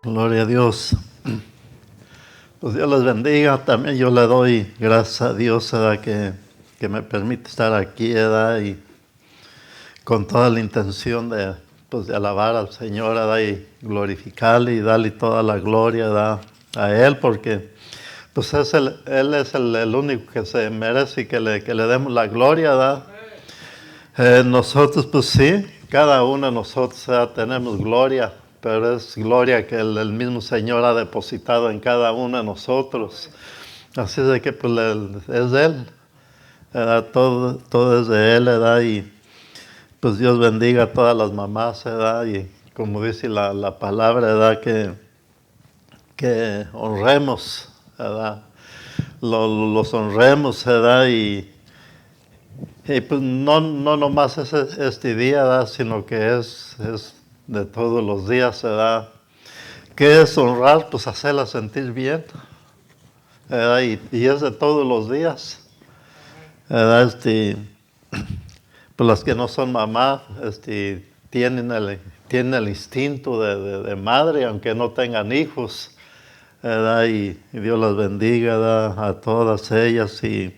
Gloria a Dios. Pues Dios les bendiga. También yo le doy gracias a Dios, ¿verdad? Que me permite estar aquí, ¿verdad? Y con toda la intención de alabar al Señor, ¿verdad? Y glorificarle y darle toda la gloria, ¿verdad? A Él, porque pues Él es el único que se merece y que le demos la gloria, ¿verdad? Nosotros pues sí, cada uno de nosotros, ¿verdad? Tenemos gloria, pero es gloria que el mismo Señor ha depositado en cada uno de nosotros. Así es de que pues es de Él, ¿verdad? Todo es de Él, ¿verdad? Y pues Dios bendiga a todas las mamás, ¿verdad? Y como dice la palabra, ¿verdad? Que honremos, ¿verdad? Los honremos, ¿verdad? Y pues no nomás es este día, ¿verdad? Sino que es de todos los días, ¿verdad? ¿Qué es honrar? Pues hacerla sentir bien, ¿verdad? Y es de todos los días, ¿verdad? Pues las que no son mamá, tienen el instinto de madre, aunque no tengan hijos, ¿verdad? Y Dios las bendiga, ¿verdad? A todas ellas y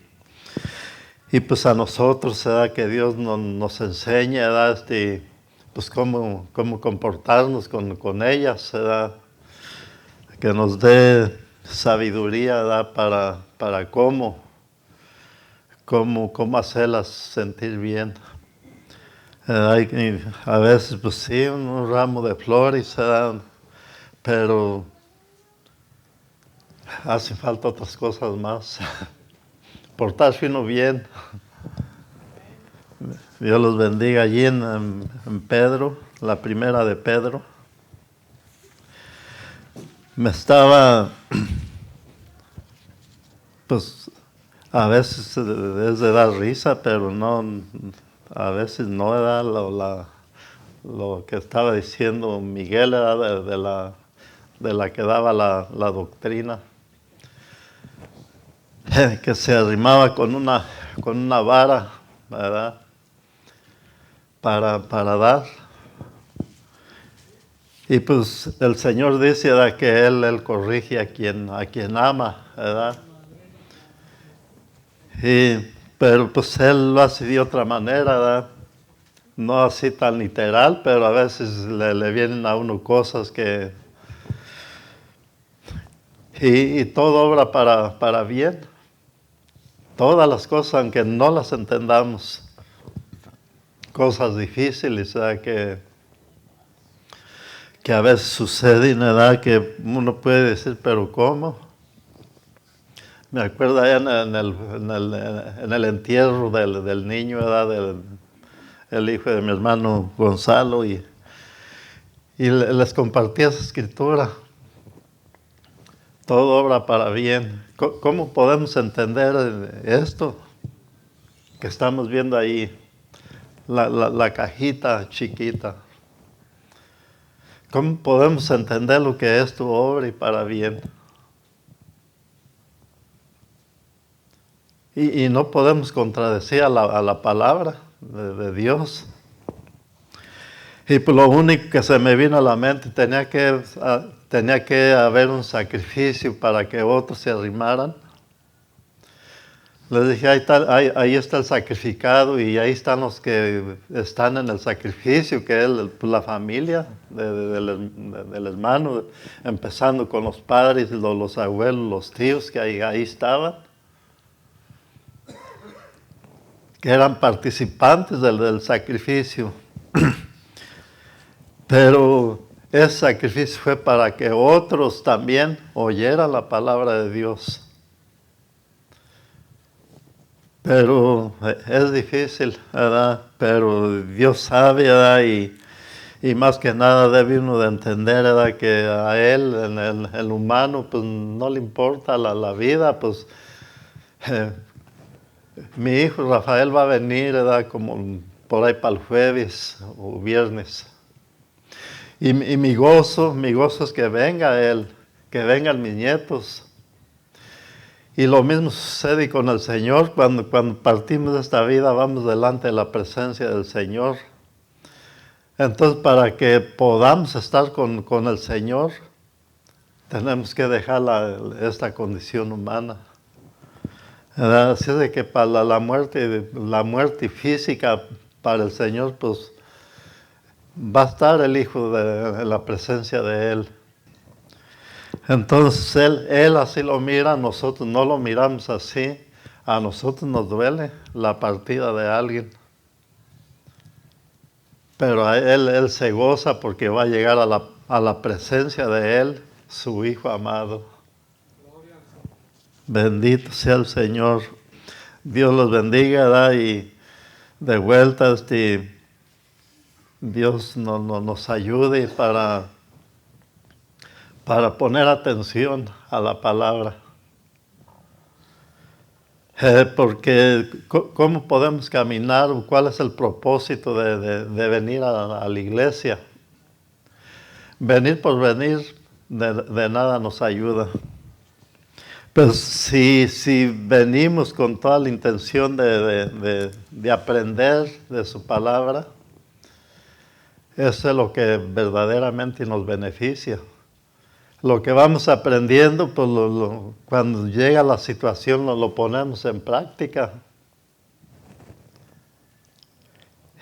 pues a nosotros, ¿verdad? Que Dios nos enseñe, ¿verdad? Pues cómo comportarnos con ellas, ¿verdad? Que nos dé sabiduría, ¿verdad? Para cómo hacerlas sentir bien. Y a veces, pues sí, un ramo de flores, ¿verdad? Pero hace falta otras cosas más. Portarse uno bien. Dios los bendiga allí en Pedro, la primera de Pedro. Me estaba, pues a veces es de dar risa, pero no, a veces no era lo que estaba diciendo Miguel, era de la que daba la doctrina, que se arrimaba con una vara, ¿verdad? Para dar. Y pues el Señor dice, ¿verdad? Que Él corrige a quien ama, ¿verdad? Pero pues Él lo hace de otra manera, ¿verdad? No así tan literal, pero a veces le vienen a uno cosas que... Y todo obra para bien. Todas las cosas, aunque no las entendamos. Cosas difíciles, ¿verdad? Que a veces suceden, ¿verdad? Que uno puede decir, pero ¿cómo? Me acuerdo allá en el entierro del niño, ¿verdad? El hijo de mi hermano Gonzalo, y les compartí esa escritura. Todo obra para bien. ¿Cómo podemos entender esto que estamos viendo ahí? La cajita chiquita. ¿Cómo podemos entender lo que es tu obra y para bien? Y no podemos contradecir a la palabra de Dios. Y pues lo único que se me vino a la mente, tenía que haber un sacrificio para que otros se arrimaran. Les dije, ahí está el sacrificado y ahí están los que están en el sacrificio, que es pues, la familia del hermano, empezando con los padres, los abuelos, los tíos que ahí estaban, que eran participantes del sacrificio. Pero ese sacrificio fue para que otros también oyeran la palabra de Dios. Pero es difícil, ¿verdad? Pero Dios sabe, ¿verdad? Y más que nada debe uno de entender, ¿verdad? Que a Él, el humano, pues no le importa la vida, pues mi hijo Rafael va a venir, ¿verdad? Como por ahí para el jueves o viernes. Y mi gozo es que venga Él, que vengan mis nietos. Y lo mismo sucede con el Señor, cuando partimos de esta vida, vamos delante de la presencia del Señor. Entonces, para que podamos estar con el Señor, Tenemos que dejar esta condición humana. ¿Verdad? Así de que para la muerte física para el Señor, pues va a estar el Hijo en la presencia de Él. Entonces él así lo mira, nosotros no lo miramos así. A nosotros nos duele la partida de alguien. Pero él se goza porque va a llegar a la presencia de Él, su Hijo amado. Bendito sea el Señor. Dios los bendiga, ¿verdad? Y de vuelta Dios nos ayude para poner atención a la palabra. Porque ¿cómo podemos caminar? ¿Cuál es el propósito de venir a la iglesia? Venir por venir de nada nos ayuda. Pero si venimos con toda la intención de aprender de su palabra, eso es lo que verdaderamente nos beneficia. Lo que vamos aprendiendo, pues cuando llega la situación lo ponemos en práctica.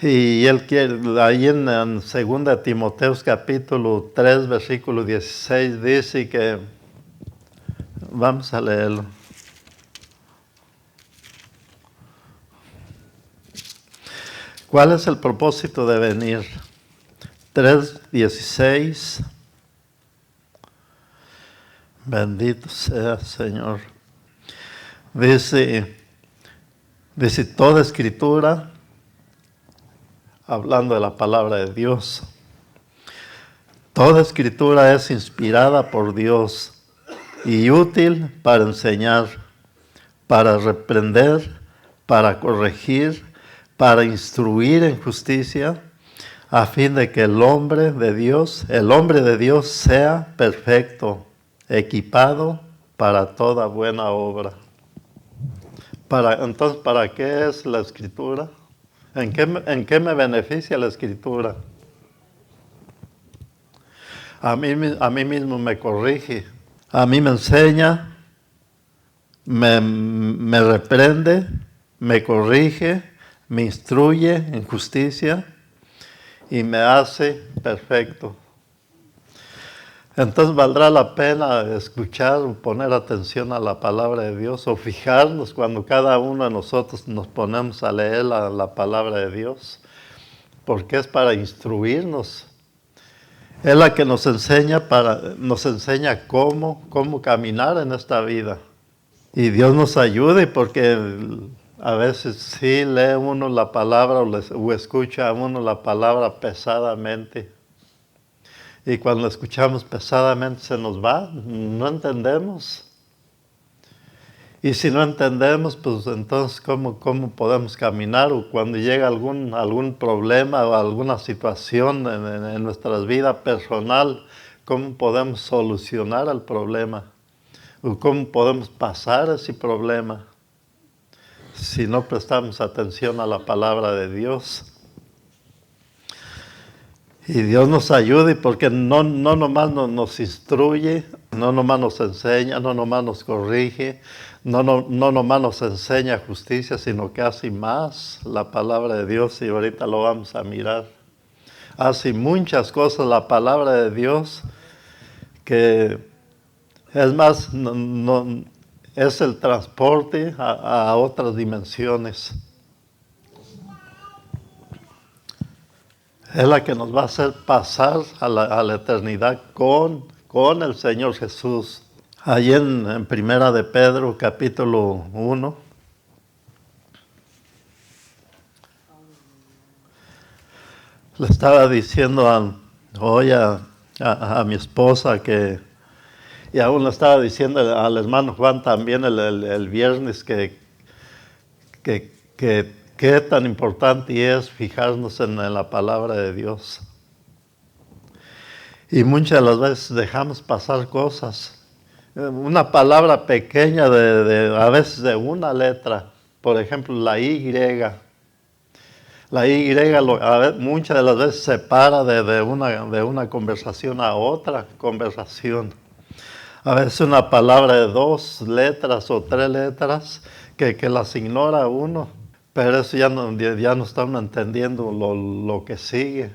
Y él quiere, ahí en 2 Timoteo capítulo 3, versículo 16, dice que, vamos a leerlo. ¿Cuál es el propósito de venir? 3:16. Bendito sea Señor. Dice toda escritura, hablando de la palabra de Dios, toda escritura es inspirada por Dios y útil para enseñar, para reprender, para corregir, para instruir en justicia, a fin de que el hombre de Dios sea perfecto, equipado para toda buena obra. Entonces, ¿para qué es la escritura? ¿En qué me beneficia la escritura? A mí mismo me corrige, a mí me enseña, me reprende, me corrige, me instruye en justicia y me hace perfecto. Entonces valdrá la pena escuchar o poner atención a la palabra de Dios o fijarnos cuando cada uno de nosotros nos ponemos a leer la palabra de Dios, porque es para instruirnos. Es la que nos enseña cómo caminar en esta vida. Y Dios nos ayude porque a veces sí lee uno la palabra o escucha uno la palabra pesadamente. Y cuando escuchamos pesadamente se nos va, no entendemos. Y si no entendemos, pues entonces ¿cómo podemos caminar? O cuando llega algún problema o alguna situación en nuestra vida personal, ¿cómo podemos solucionar el problema? ¿O cómo podemos pasar ese problema? Si no prestamos atención a la palabra de Dios. Y Dios nos ayude porque no nomás nos instruye, no nomás nos enseña, no nomás nos corrige, no nomás nos enseña justicia, sino que hace más la palabra de Dios y ahorita lo vamos a mirar. Hace muchas cosas la palabra de Dios que es más, es el transporte a otras dimensiones. Es la que nos va a hacer pasar a la eternidad con el Señor Jesús. Allí en Primera de Pedro, capítulo 1. Le estaba diciendo hoy a mi esposa y aún le estaba diciendo al hermano Juan también el viernes que qué tan importante es fijarnos en la palabra de Dios. Y muchas de las veces dejamos pasar cosas. Una palabra pequeña a veces de una letra. Por ejemplo, la Y. La Y muchas de las veces se para de una conversación a otra conversación. A veces una palabra de 2 letras o 3 letras que las ignora uno, pero eso ya no está uno entendiendo lo que sigue.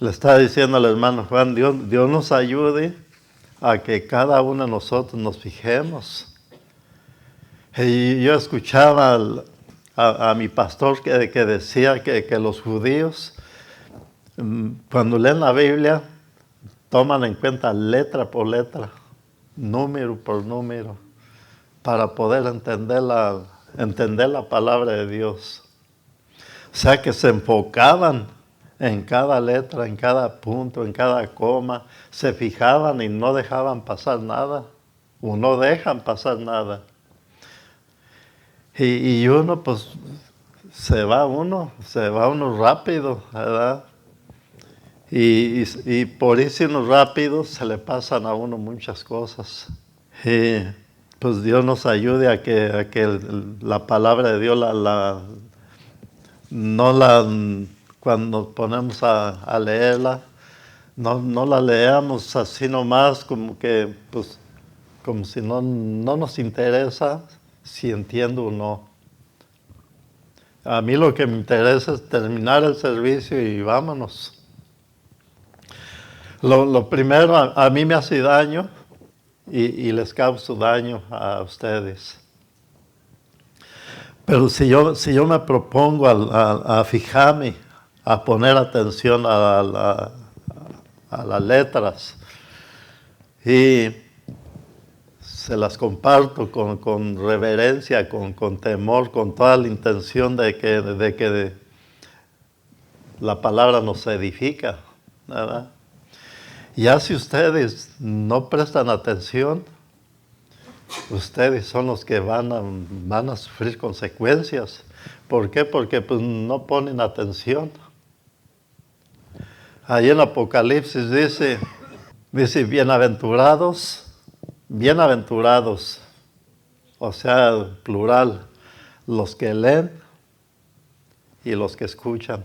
Le estaba diciendo al hermano Juan, Dios nos ayude a que cada uno de nosotros nos fijemos. Y yo escuchaba a mi pastor que decía que los judíos, cuando leen la Biblia, toman en cuenta letra por letra, número por número, para poder entender la palabra de Dios. O sea que se enfocaban en cada letra, en cada punto, en cada coma, se fijaban y no dejaban pasar nada, o no dejan pasar nada. Y uno, pues, se va uno rápido, ¿verdad? Y por irnos rápido se le pasan a uno muchas cosas. Y pues Dios nos ayude a que la palabra de Dios cuando nos ponemos a leerla, no la leamos así nomás como si no nos interesa si entiendo o no. A mí lo que me interesa es terminar el servicio y vámonos. Lo primero, a mí me hace daño y les causo daño a ustedes. Pero si yo me propongo a fijarme, a poner atención a las letras y se las comparto con reverencia, con temor, con toda la intención de que la palabra nos edifica, ¿verdad? Ya si ustedes no prestan atención, ustedes son los que van a sufrir consecuencias. ¿Por qué? Porque pues no ponen atención. Ahí en Apocalipsis dice bienaventurados, o sea, plural, los que leen y los que escuchan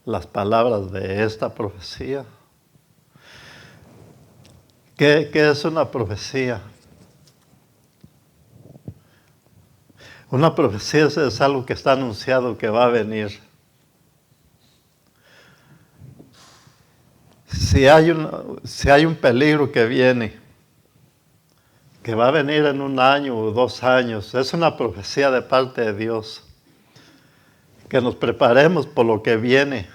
las palabras de esta profecía. ¿Qué es una profecía? Una profecía es algo que está anunciado que va a venir. Si hay un peligro que viene, que va a venir en 1 año o 2 años, es una profecía de parte de Dios. Que nos preparemos por lo que viene,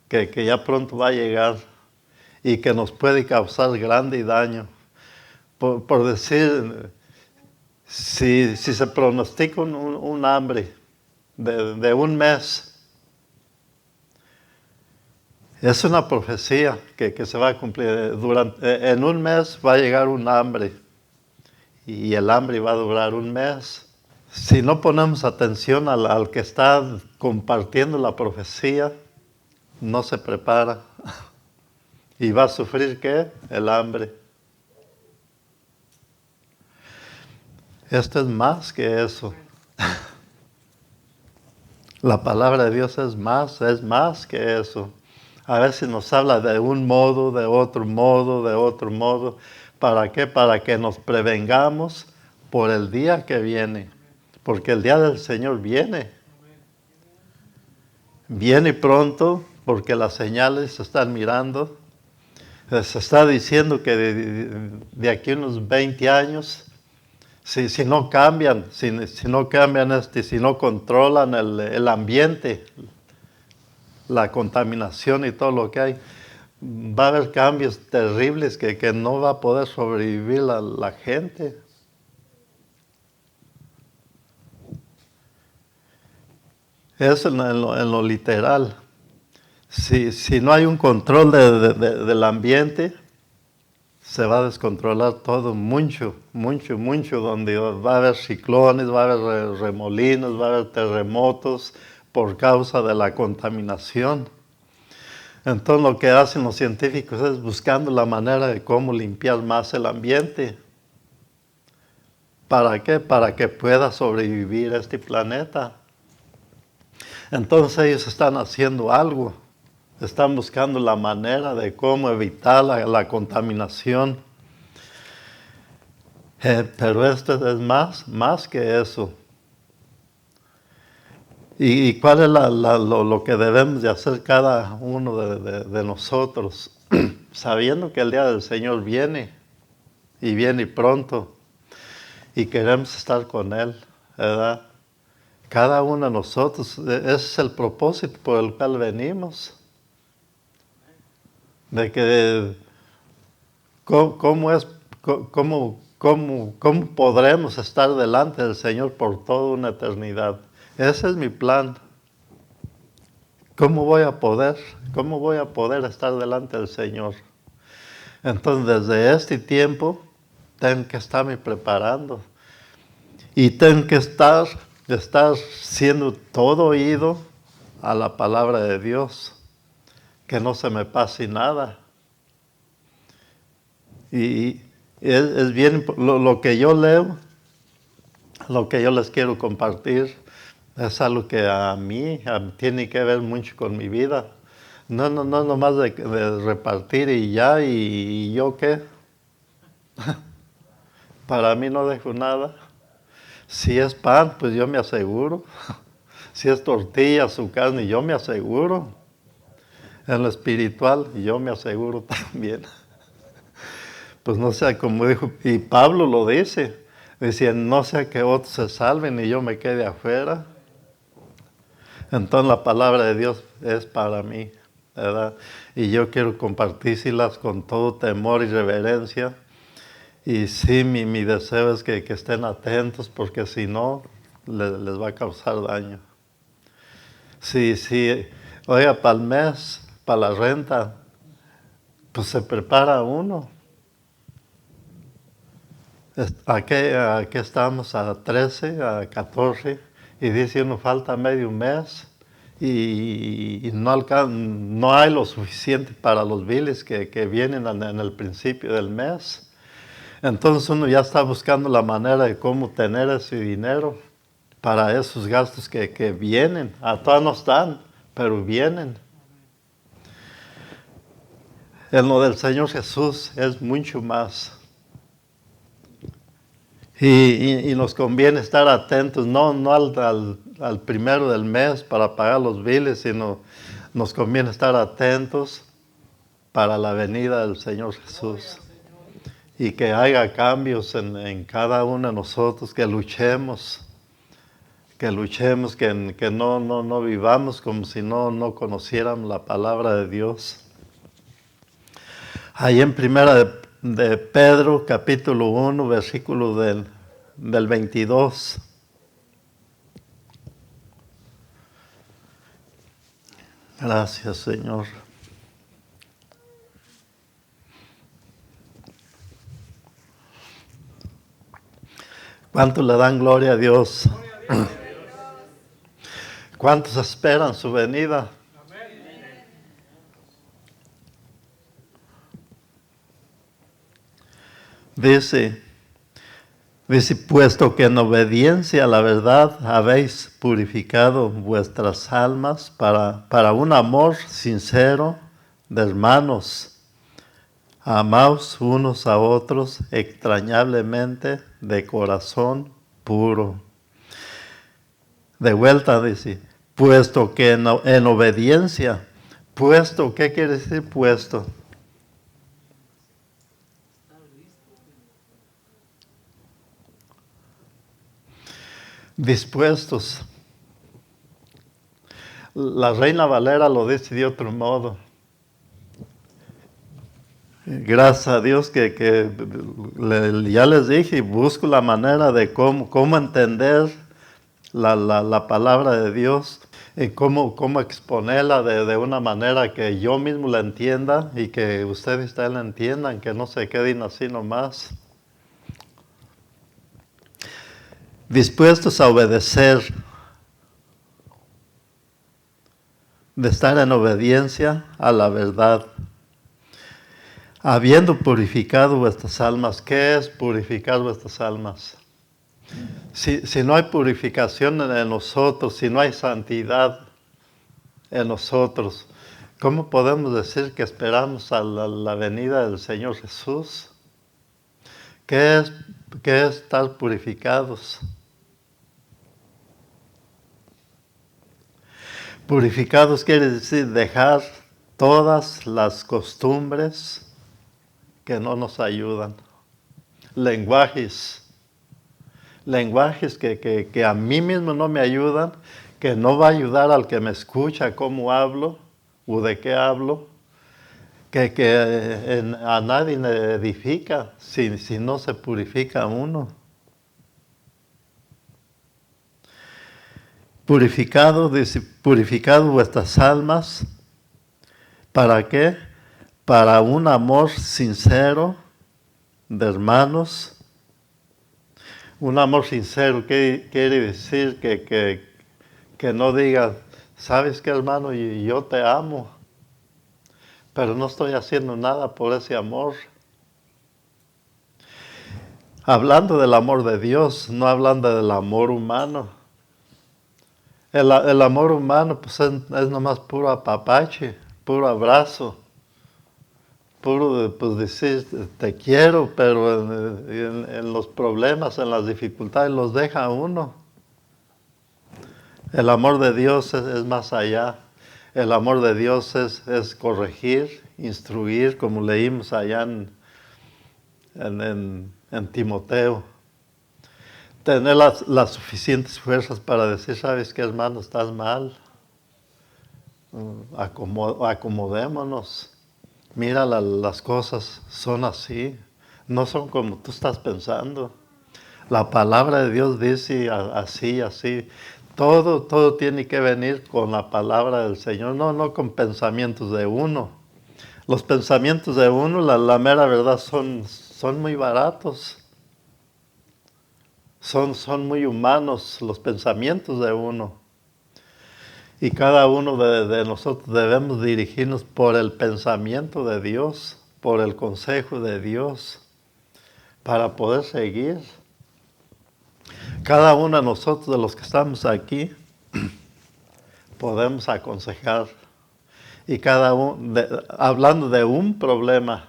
que ya pronto va a llegar y que nos puede causar grande daño. Por decir, si se pronostica un hambre de 1 mes, es una profecía que se va a cumplir. En 1 mes va a llegar un hambre y el hambre va a durar 1 mes. Si no ponemos atención al que está compartiendo la profecía, no se prepara y va a sufrir ¿qué? El hambre. Esto es más que eso. La palabra de Dios es más que eso. A veces nos habla de un modo, de otro modo. ¿Para qué? Para que nos prevengamos por el día que viene. Porque el día del Señor viene. Viene pronto porque las señales se están mirando. Se está diciendo que de aquí a unos 20 años, si no cambian, si no controlan el ambiente, la contaminación y todo lo que hay, va a haber cambios terribles que no va a poder sobrevivir la gente. Es en lo literal. Si no hay un control del ambiente, se va a descontrolar todo mucho, donde va a haber ciclones, va a haber remolinos, va a haber terremotos por causa de la contaminación. Entonces lo que hacen los científicos es buscando la manera de cómo limpiar más el ambiente. ¿Para qué? Para que pueda sobrevivir este planeta. Entonces ellos están haciendo algo. Están buscando la manera de cómo evitar la contaminación. Pero esto es más que eso. ¿Y cuál es lo que debemos de hacer cada uno de nosotros? Sabiendo que el día del Señor viene, y viene pronto, y queremos estar con Él, ¿verdad? Cada uno de nosotros, ese es el propósito por el cual venimos. De que, ¿cómo podremos estar delante del Señor por toda una eternidad? Ese es mi plan. ¿Cómo voy a poder estar delante del Señor? Entonces, desde este tiempo, tengo que estarme preparando. Y tengo que estar siendo todo oído a la palabra de Dios. Que no se me pase nada. Y es bien, lo que yo leo, lo que yo les quiero compartir, es algo que a mí tiene que ver mucho con mi vida. No nomás de repartir y ya, y yo qué. Para mí no dejo nada. Si es pan, pues yo me aseguro. Si es tortilla, su carne, yo me aseguro. En lo espiritual, yo me aseguro también. Pues no sea como dijo, y Pablo lo dice, decía, no sea que otros se salven y yo me quede afuera. Entonces la palabra de Dios es para mí, ¿verdad? Y yo quiero compartírselas con todo temor y reverencia. Y sí, mi deseo es que estén atentos, porque si no, les va a causar daño. Sí, oiga, para el mes, para la renta, pues se prepara uno. Aquí estamos a 13, a 14, y dice uno falta medio mes, y no hay lo suficiente para los biles que vienen en el principio del mes. Entonces uno ya está buscando la manera de cómo tener ese dinero para esos gastos que vienen. Todavía no están, pero vienen. En lo del Señor Jesús es mucho más. Y nos conviene estar atentos, no al primero del mes para pagar los biles, sino nos conviene estar atentos para la venida del Señor Jesús. Y que haya cambios en cada uno de nosotros, que luchemos, que no vivamos como si no conociéramos la palabra de Dios. Ahí en primera de Pedro, capítulo 1, versículo del 22. Gracias, Señor. ¿Cuántos le dan gloria a Dios? ¿Cuántos esperan su venida? Dice, puesto que en obediencia a la verdad habéis purificado vuestras almas para un amor sincero de hermanos, amaos unos a otros extrañablemente de corazón puro. De vuelta dice, puesto que en obediencia, puesto, ¿qué quiere decir puesto? Dispuestos. La Reina Valera lo dice de otro modo. Gracias a Dios que ya les dije, busco la manera de cómo entender la palabra de Dios y cómo exponerla de una manera que yo mismo la entienda y que ustedes la entiendan, que no se queden así nomás. Dispuestos a obedecer, de estar en obediencia a la verdad, habiendo purificado vuestras almas. ¿Qué es purificar vuestras almas? Si no hay purificación en nosotros, si no hay santidad en nosotros, ¿Cómo podemos decir que esperamos a la venida del Señor Jesús? ¿Qué es estar purificados? Purificados quiere decir dejar todas las costumbres que no nos ayudan. Lenguajes que a mí mismo no me ayudan, que no va a ayudar al que me escucha cómo hablo o de qué hablo, que a nadie le edifica si no se purifica uno. Purificado, dice, purificado vuestras almas. ¿Para qué? Para un amor sincero de hermanos. Un amor sincero quiere decir que no digas, ¿sabes qué, hermano? Yo te amo, pero no estoy haciendo nada por ese amor. Hablando del amor de Dios, no hablando del amor humano. El amor humano pues es nomás puro apapache, puro abrazo, puro pues decir te quiero, pero en los problemas, en las dificultades los deja a uno. El amor de Dios es más allá. El amor de Dios es corregir, instruir, como leímos allá en Timoteo. Tener las suficientes fuerzas para decir, ¿sabes qué, hermano? Estás mal. Acomodémonos. Mira, las cosas son así. No son como tú estás pensando. La palabra de Dios dice así, así. Todo tiene que venir con la palabra del Señor, no con pensamientos de uno. Los pensamientos de uno, la mera verdad, son muy baratos. Son muy humanos los pensamientos de uno. Y cada uno de nosotros debemos dirigirnos por el pensamiento de Dios, por el consejo de Dios, para poder seguir. Cada uno de nosotros, de los que estamos aquí, podemos aconsejar. Y cada uno, hablando de un problema.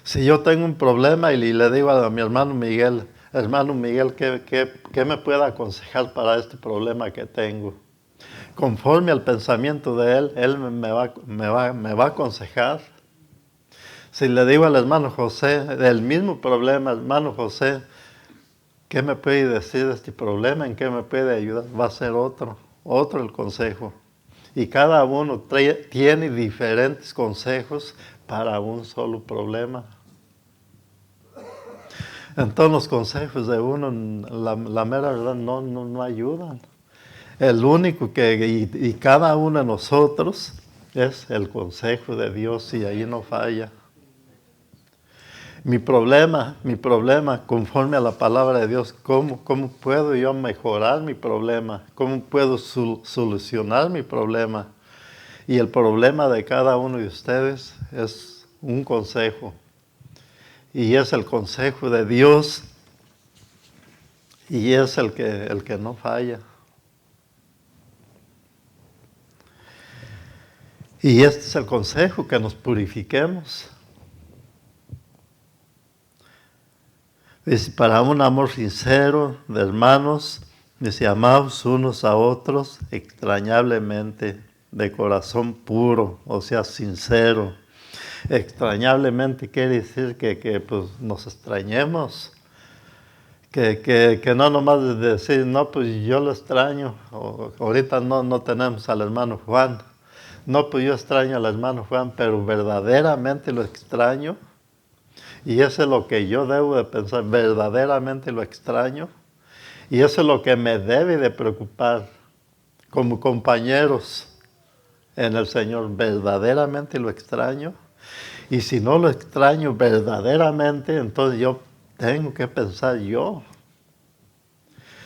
Si yo tengo un problema y le digo a mi hermano Miguel, ¿qué me puede aconsejar para este problema que tengo? Conforme al pensamiento de él me va a aconsejar. Si le digo al hermano José, del mismo problema, hermano José, ¿qué me puede decir de este problema? ¿En qué me puede ayudar? Va a ser otro el consejo. Y cada uno tiene diferentes consejos para un solo problema. Entonces los consejos de uno, la mera verdad, no ayudan. El único y cada uno de nosotros es el consejo de Dios y ahí no falla. Mi problema, conforme a la palabra de Dios, ¿cómo puedo yo mejorar mi problema? ¿Cómo puedo solucionar mi problema? Y el problema de cada uno de ustedes es un consejo. Y es el consejo de Dios y es el que no falla. Y este es el consejo, que nos purifiquemos. Dice, para un amor sincero de hermanos, dice, amaos unos a otros extrañablemente, de corazón puro, o sea, sincero. Extrañablemente quiere decir que pues, nos extrañemos. Que no nomás decir, no, pues yo lo extraño. Ahorita no tenemos al hermano Juan. No, pues yo extraño al hermano Juan, pero verdaderamente lo extraño. Y eso es lo que yo debo de pensar, verdaderamente lo extraño. Y eso es lo que me debe de preocupar como compañeros en el Señor, verdaderamente lo extraño. Y si no lo extraño verdaderamente, entonces yo tengo que pensar yo.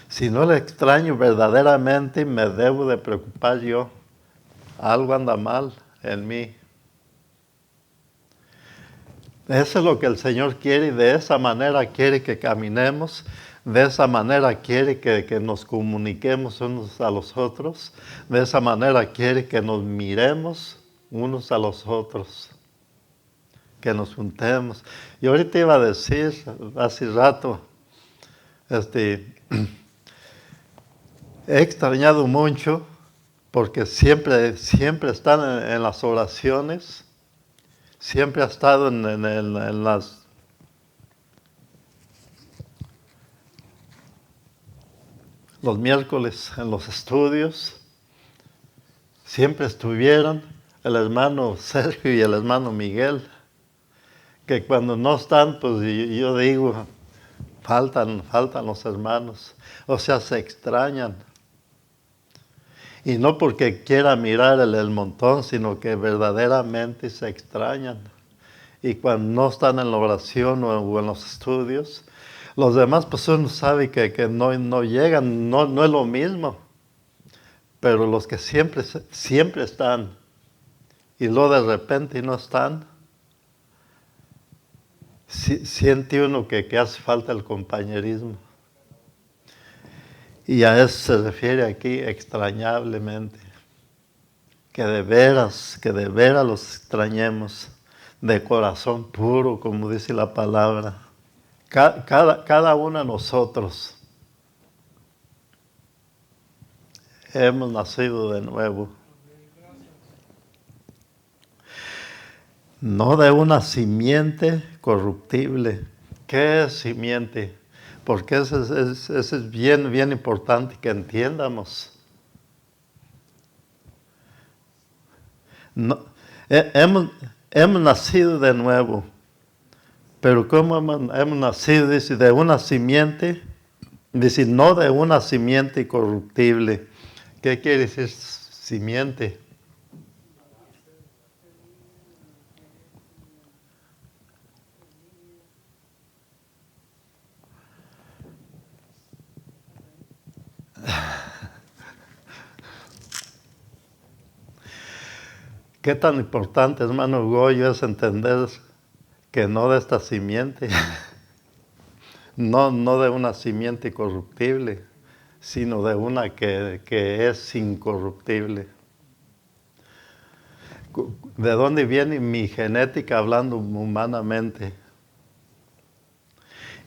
Si no lo extraño verdaderamente, me debo de preocupar yo. Algo anda mal en mí. Eso es lo que el Señor quiere y de esa manera quiere que caminemos. De esa manera quiere que nos comuniquemos unos a los otros. De esa manera quiere que nos miremos unos a los otros. Que nos juntemos. Y ahorita iba a decir, hace rato, he extrañado mucho porque siempre están en las oraciones, siempre ha estado en los miércoles en los estudios, siempre estuvieron el hermano Sergio y el hermano Miguel, que cuando no están, pues yo digo, faltan los hermanos, o sea, se extrañan. Y no porque quiera mirar el montón, sino que verdaderamente se extrañan. Y cuando no están en la oración o en los estudios, los demás pues uno sabe que no llegan, no es lo mismo. Pero los que siempre están y luego de repente no están, siente uno que hace falta el compañerismo. Y a eso se refiere aquí extrañablemente. Que de veras los extrañemos de corazón puro, como dice la palabra. Cada uno de nosotros hemos nacido de nuevo. No de una simiente corruptible. ¿Qué es simiente? Porque eso es bien importante que entiendamos. No, hemos nacido de nuevo, pero ¿cómo hemos nacido? Dice, de una simiente, dice, no de una simiente corruptible. ¿Qué quiere decir simiente? ¿Qué tan importante, hermano Goyo, es entender que no de esta simiente, no de una simiente corruptible, sino de una que es incorruptible? ¿De dónde viene mi genética hablando humanamente?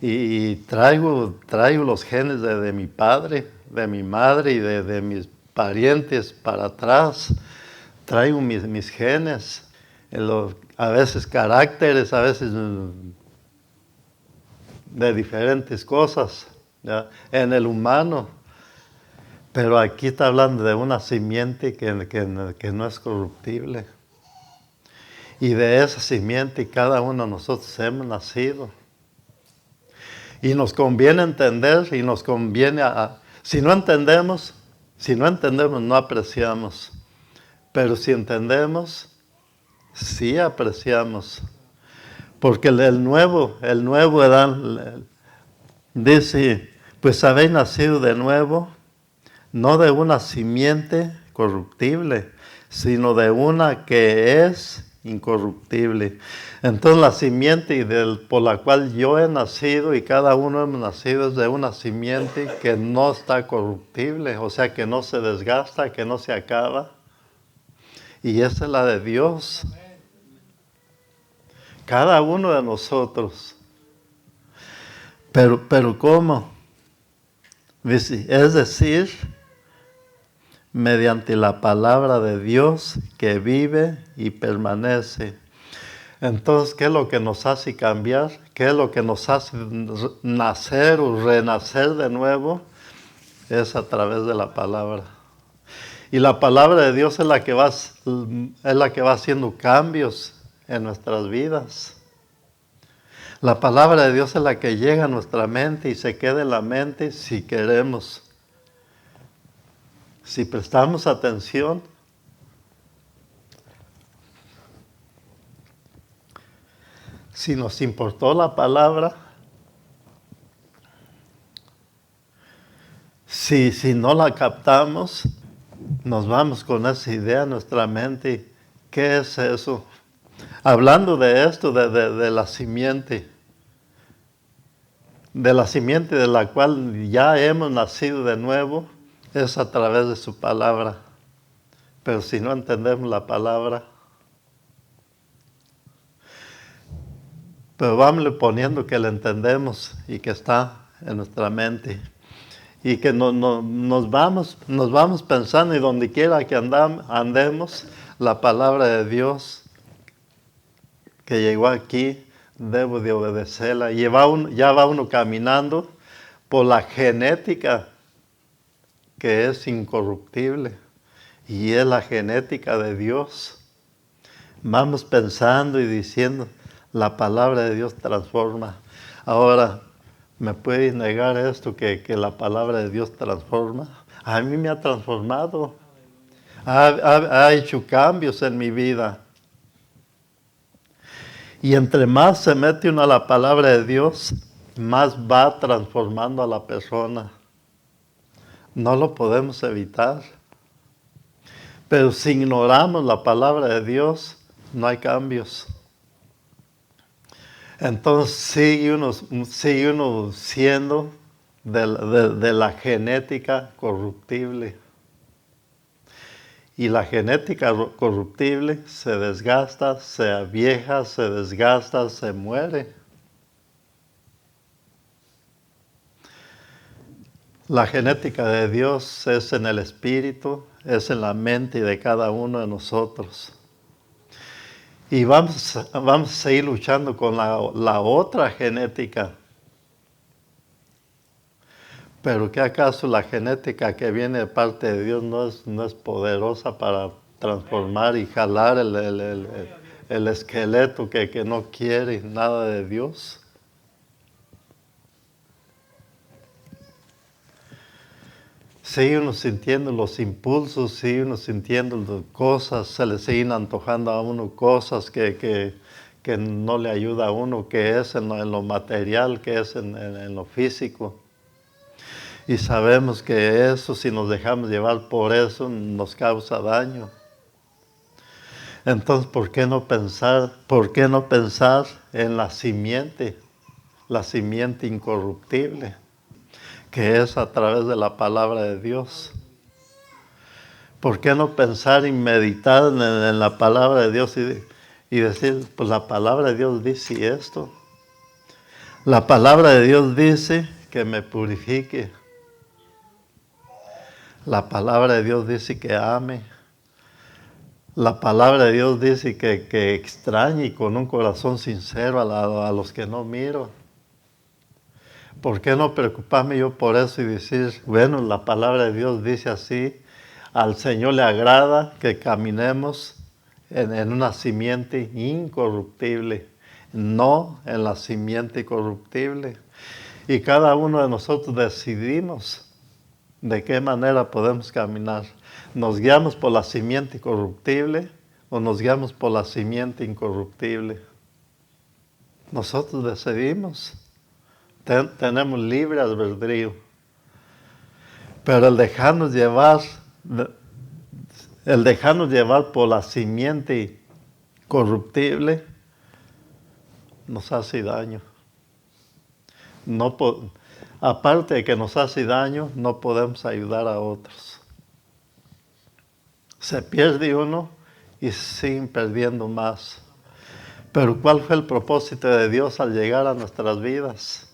Y traigo los genes de mi padre, de mi madre y de mis parientes para atrás. Traigo mis genes, a veces caracteres, a veces de diferentes cosas, ¿ya? En el humano. Pero aquí está hablando de una simiente que no es corruptible. Y de esa simiente cada uno de nosotros hemos nacido. Y nos conviene entender y nos conviene si no entendemos no apreciamos. Pero si entendemos, sí apreciamos. Porque el nuevo Adán dice, pues habéis nacido de nuevo, no de una simiente corruptible, sino de una que es incorruptible. Entonces la simiente por la cual yo he nacido y cada uno hemos nacido es de una simiente que no está corruptible, o sea que no se desgasta, que no se acaba. Y esa es la de Dios. Cada uno de nosotros. Pero ¿cómo? Es decir, mediante la palabra de Dios que vive y permanece. Entonces, ¿qué es lo que nos hace cambiar? ¿Qué es lo que nos hace nacer o renacer de nuevo? Es a través de la palabra. Y la palabra de Dios es la que va haciendo cambios en nuestras vidas. La palabra de Dios es la que llega a nuestra mente y se queda en la mente si queremos. Si prestamos atención, si nos importó la palabra, si no la captamos, nos vamos con esa idea en nuestra mente. ¿Qué es eso? Hablando de esto, de la simiente. de la simiente de la cual ya hemos nacido de nuevo, es a través de su palabra. Pero si no entendemos la palabra, pero vámonos poniendo que la entendemos y que está en nuestra mente. Y que nos vamos pensando, y donde quiera que andemos, la palabra de Dios que llegó aquí, debo de obedecerla. Y ya va uno caminando por la genética que es incorruptible, y es la genética de Dios. Vamos pensando y diciendo, la palabra de Dios transforma. Ahora, ¿me puedes negar esto que la palabra de Dios transforma? A mí me ha transformado. Ha hecho cambios en mi vida. Y entre más se mete uno a la palabra de Dios, más va transformando a la persona. No lo podemos evitar. Pero si ignoramos la palabra de Dios, no hay cambios. Entonces sigue uno siendo de la genética corruptible. Y la genética corruptible se desgasta, se avieja, se desgasta, se muere. La genética de Dios es en el espíritu, es en la mente de cada uno de nosotros. Y vamos a seguir luchando con la otra genética. Pero ¿qué acaso la genética que viene de parte de Dios no es poderosa para transformar y jalar el esqueleto que no quiere nada de Dios? Sigue uno sintiendo los impulsos, sigue uno sintiendo las cosas, se le siguen antojando a uno cosas que no le ayuda a uno, que es en lo material, que es en lo físico. Y sabemos que eso, si nos dejamos llevar por eso, nos causa daño. Entonces, ¿por qué no pensar en la simiente incorruptible, que es a través de la palabra de Dios? ¿Por qué no pensar y meditar en la palabra de Dios y decir, pues la palabra de Dios dice esto? La palabra de Dios dice que me purifique. La palabra de Dios dice que ame. La palabra de Dios dice que extrañe con un corazón sincero a los que no miro. ¿Por qué no preocuparme yo por eso y decir, bueno, la palabra de Dios dice así, al Señor le agrada que caminemos en una simiente incorruptible, no en la simiente corruptible? Y cada uno de nosotros decidimos de qué manera podemos caminar. ¿Nos guiamos por la simiente corruptible o nos guiamos por la simiente incorruptible? Nosotros decidimos. Tenemos libre albedrío. Pero el dejarnos llevar por la simiente corruptible nos hace daño. Aparte de que nos hace daño, no podemos ayudar a otros. Se pierde uno y siguen perdiendo más. Pero ¿cuál fue el propósito de Dios al llegar a nuestras vidas?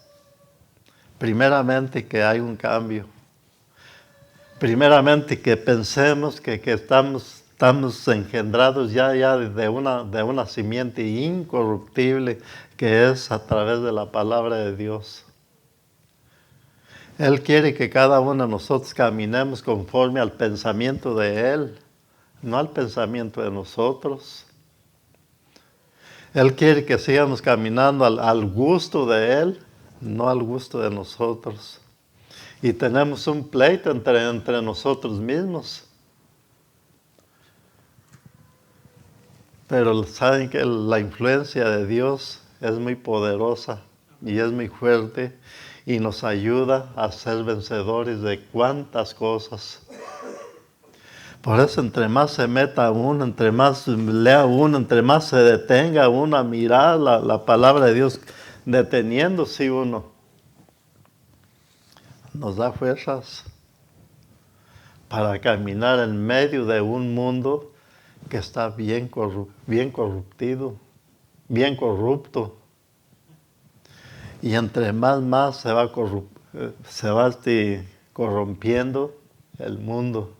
Primeramente que hay un cambio. Primeramente que pensemos que estamos engendrados ya de una simiente incorruptible que es a través de la palabra de Dios. Él quiere que cada uno de nosotros caminemos conforme al pensamiento de Él, no al pensamiento de nosotros. Él quiere que sigamos caminando al gusto de Él, no al gusto de nosotros. Y tenemos un pleito entre nosotros mismos. Pero saben que la influencia de Dios es muy poderosa y es muy fuerte y nos ayuda a ser vencedores de cuantas cosas. Por eso entre más se meta uno, entre más lea uno, entre más se detenga uno a mirar la palabra de Dios, deteniéndose uno, nos da fuerzas para caminar en medio de un mundo que está bien corruptido, bien corrupto. Y entre más se va corrompiendo el mundo.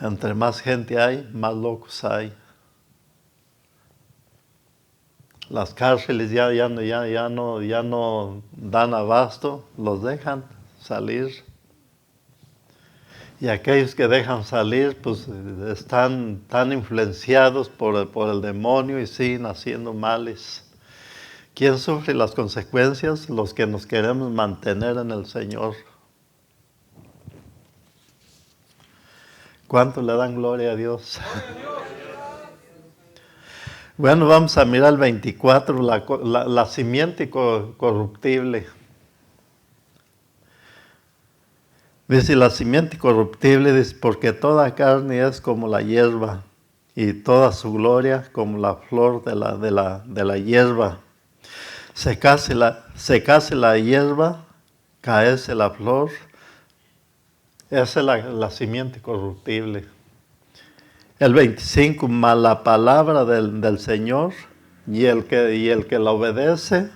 Entre más gente hay, más locos hay. Las cárceles ya no dan abasto, los dejan salir. Y aquellos que dejan salir, pues están tan influenciados por el demonio y siguen haciendo males. ¿Quién sufre las consecuencias? Los que nos queremos mantener en el Señor. ¿Cuánto le dan gloria a Dios? Bueno, vamos a mirar el 24, la simiente corruptible. Dice, la simiente corruptible, dice, porque toda carne es como la hierba, y toda su gloria como la flor de la hierba. Secase la hierba, caese la flor. Esa es la simiente corruptible. El 25, mas la palabra del Señor, y el que la obedece,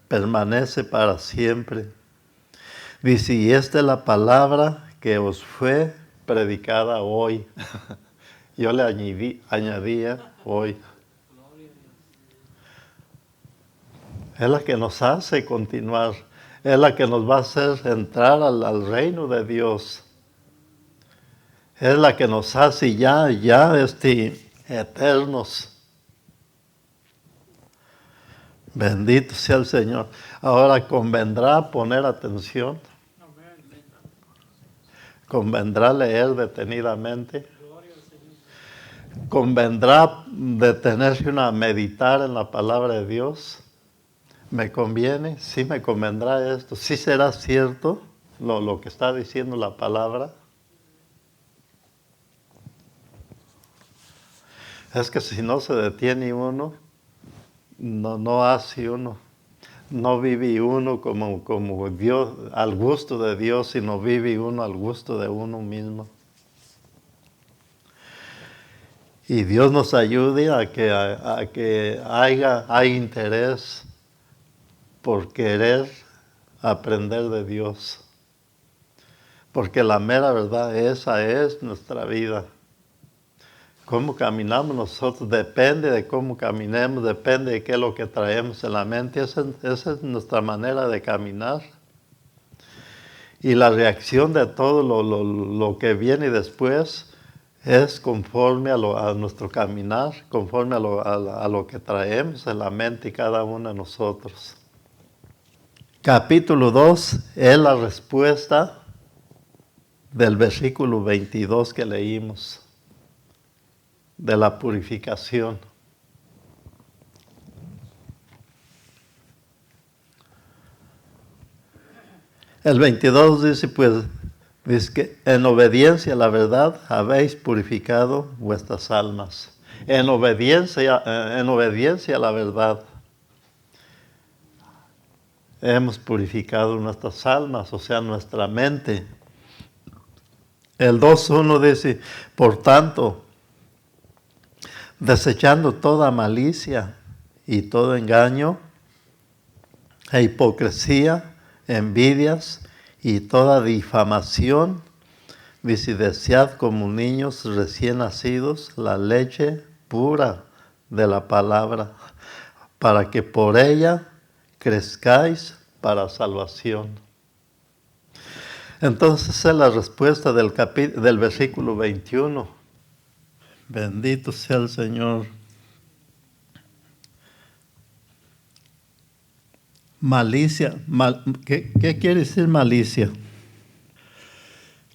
permanece para siempre. Dice, y esta es la palabra que os fue predicada hoy. Yo le añadía hoy. Es la que nos hace continuar. Es la que nos va a hacer entrar al reino de Dios. Es la que nos hace ya eternos. Bendito sea el Señor. Ahora convendrá poner atención. Convendrá leer detenidamente. Convendrá detenerse a meditar en la palabra de Dios. ¿Me conviene? Sí me convendrá esto. ¿Sí será cierto lo que está diciendo la palabra? Es que si no se detiene uno, no hace uno. No vive uno como Dios, al gusto de Dios, sino vive uno al gusto de uno mismo. Y Dios nos ayude a que haya interés por querer aprender de Dios. Porque la mera verdad, esa es nuestra vida. Cómo caminamos nosotros depende de cómo caminemos, depende de qué es lo que traemos en la mente. Esa es nuestra manera de caminar. Y la reacción de todo lo que viene después es conforme a nuestro caminar, conforme a lo que traemos en la mente cada uno de nosotros. Capítulo 2 es la respuesta del versículo 22 que leímos, de la purificación. El 22 dice, pues, dice que en obediencia a la verdad habéis purificado vuestras almas. En obediencia a la verdad hemos purificado nuestras almas, o sea, nuestra mente. El 2.1 dice, por tanto, desechando toda malicia y todo engaño e hipocresía, envidias y toda difamación, dice, desead como niños recién nacidos la leche pura de la palabra, para que por ella crezcáis para salvación. Entonces es la respuesta del versículo 21. Bendito sea el Señor. Malicia. ¿Qué quiere decir malicia?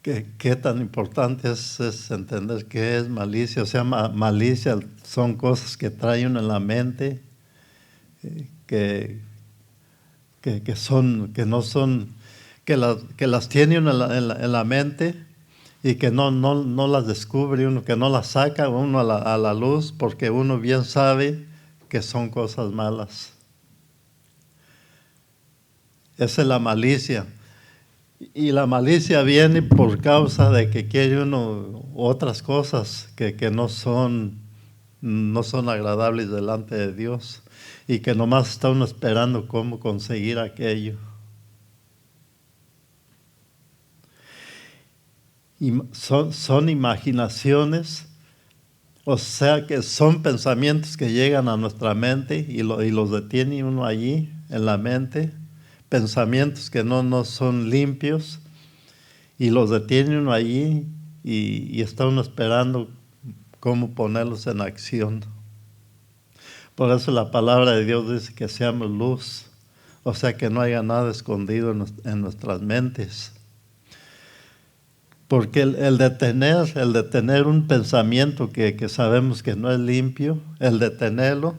¿Qué tan importante es entender qué es malicia? O sea, malicia son cosas que trae uno en la mente, que las tiene uno en la mente y que no las descubre uno, que no las saca uno a la luz, porque uno bien sabe que son cosas malas. Esa es la malicia. Y la malicia viene por causa de que quiere uno otras cosas que no son agradables delante de Dios y que nomás está uno esperando cómo conseguir aquello. Y son imaginaciones, o sea que son pensamientos que llegan a nuestra mente y los detiene uno allí en la mente, pensamientos que no son limpios y los detiene uno allí y está uno esperando cómo ponerlos en acción. Por eso la palabra de Dios dice que seamos luz, o sea que no haya nada escondido en nuestras mentes. Porque el detener un pensamiento que sabemos que no es limpio, el detenerlo,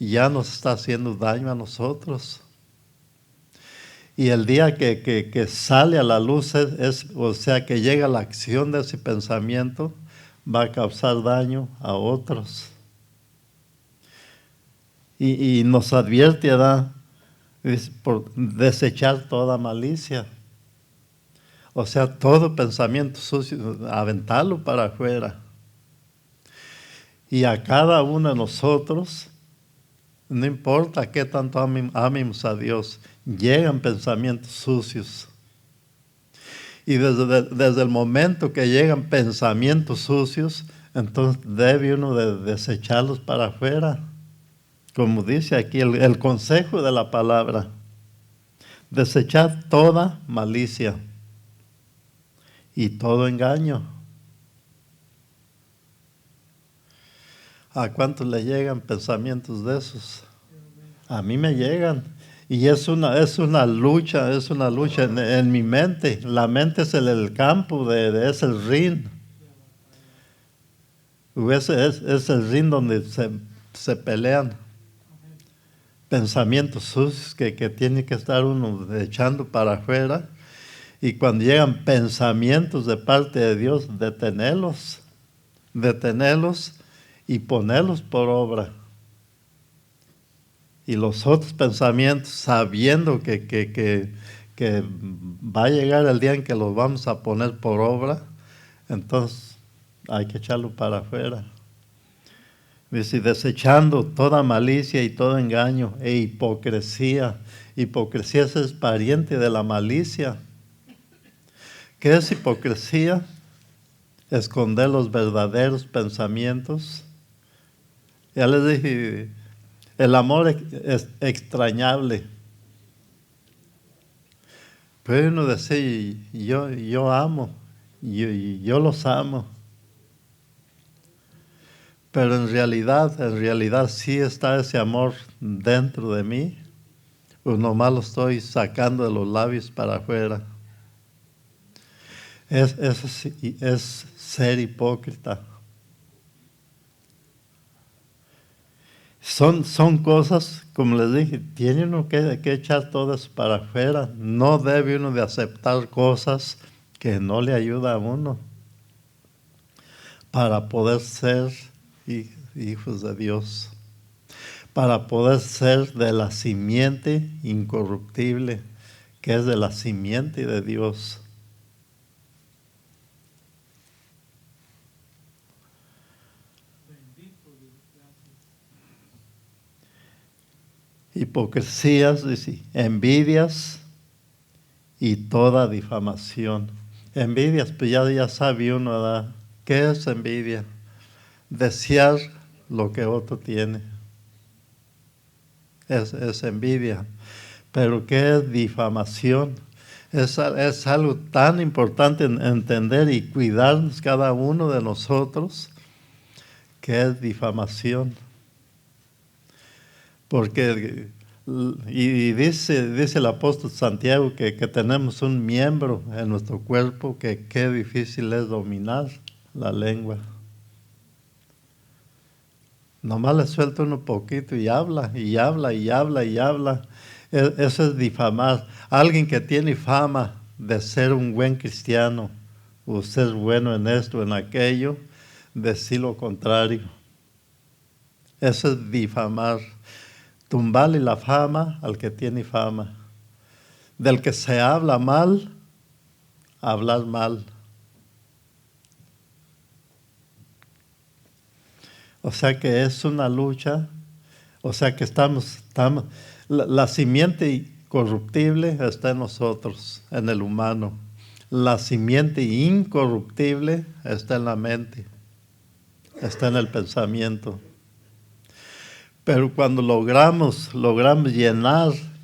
ya nos está haciendo daño a nosotros. Y el día que sale a la luz, o sea que llega la acción de ese pensamiento, va a causar daño a otros. Y nos advierte, ¿verdad? Por desechar toda malicia. O sea, todo pensamiento sucio, aventarlo para afuera. Y a cada uno de nosotros, no importa qué tanto amemos a Dios, llegan pensamientos sucios. Y desde el momento que llegan pensamientos sucios, entonces debe uno de desecharlos para afuera. Como dice aquí el consejo de la palabra, desechar toda malicia y todo engaño. ¿A cuántos le llegan pensamientos de esos? A mí me llegan. Y es una lucha en mi mente. La mente es el campo, es el ring. Es el ring donde se pelean pensamientos sucios que tiene que estar uno echando para afuera. Y cuando llegan pensamientos de parte de Dios, detenerlos y ponerlos por obra. Y los otros pensamientos, sabiendo que va a llegar el día en que los vamos a poner por obra, entonces hay que echarlo para afuera. Dice, desechando toda malicia y todo engaño e hipocresía. Hipocresía es pariente de la malicia. ¿Qué es hipocresía? Esconder los verdaderos pensamientos. Ya les dije, el amor es extrañable. Puede uno decir, yo amo, yo los amo. Pero en realidad sí está ese amor dentro de mí. Pues nomás lo estoy sacando de los labios para afuera. Es ser hipócrita. Son cosas, como les dije, tiene uno que echar todo eso para afuera. No debe uno de aceptar cosas que no le ayudan a uno para poder ser hijos de Dios, para poder ser de la simiente incorruptible, que es de la simiente de Dios. Hipocresías, envidias y toda difamación. Envidias, pues ya sabe uno, ¿verdad? ¿Qué es envidia? Desear lo que otro tiene. Es envidia. Pero ¿qué es difamación? Es algo tan importante entender y cuidarnos cada uno de nosotros, que es difamación. Porque, y dice el apóstol Santiago que tenemos un miembro en nuestro cuerpo que qué difícil es dominar la lengua. Nomás le suelta uno poquito y habla, y habla, y habla, y habla. Eso es difamar. Alguien que tiene fama de ser un buen cristiano, o ser bueno en esto, en aquello, decir lo contrario. Eso es difamar. Tumbarle la fama al que tiene fama. Del que se habla mal, hablar mal. O sea que es una lucha, o sea que estamos la simiente corruptible está en nosotros, en el humano. La simiente incorruptible está en la mente, está en el pensamiento. Pero cuando logramos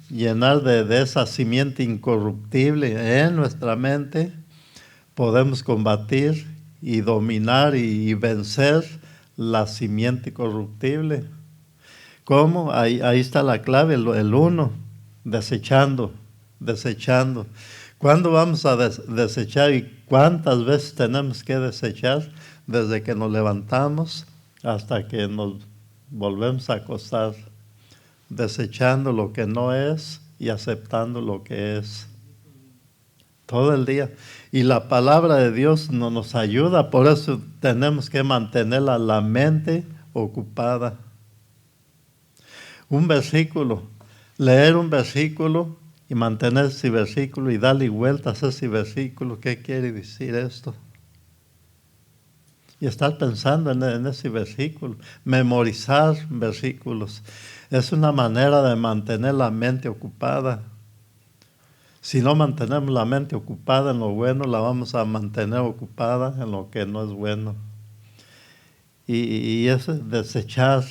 llenar de esa simiente incorruptible en nuestra mente, podemos combatir y dominar y vencer la simiente corruptible. ¿Cómo? Ahí está la clave, el uno, desechando. ¿Cuándo vamos a desechar y cuántas veces tenemos que desechar? Desde que nos levantamos hasta que nos volvemos a acostar, desechando lo que no es y aceptando lo que es. Todo el día. Y la palabra de Dios no nos ayuda, por eso tenemos que mantener la mente ocupada. Un versículo, leer un versículo y mantener ese versículo y darle vueltas a ese versículo. ¿Qué quiere decir esto? Y estar pensando en ese versículo, memorizar versículos. Es una manera de mantener la mente ocupada. Si no mantenemos la mente ocupada en lo bueno, la vamos a mantener ocupada en lo que no es bueno. Y eso es desechar.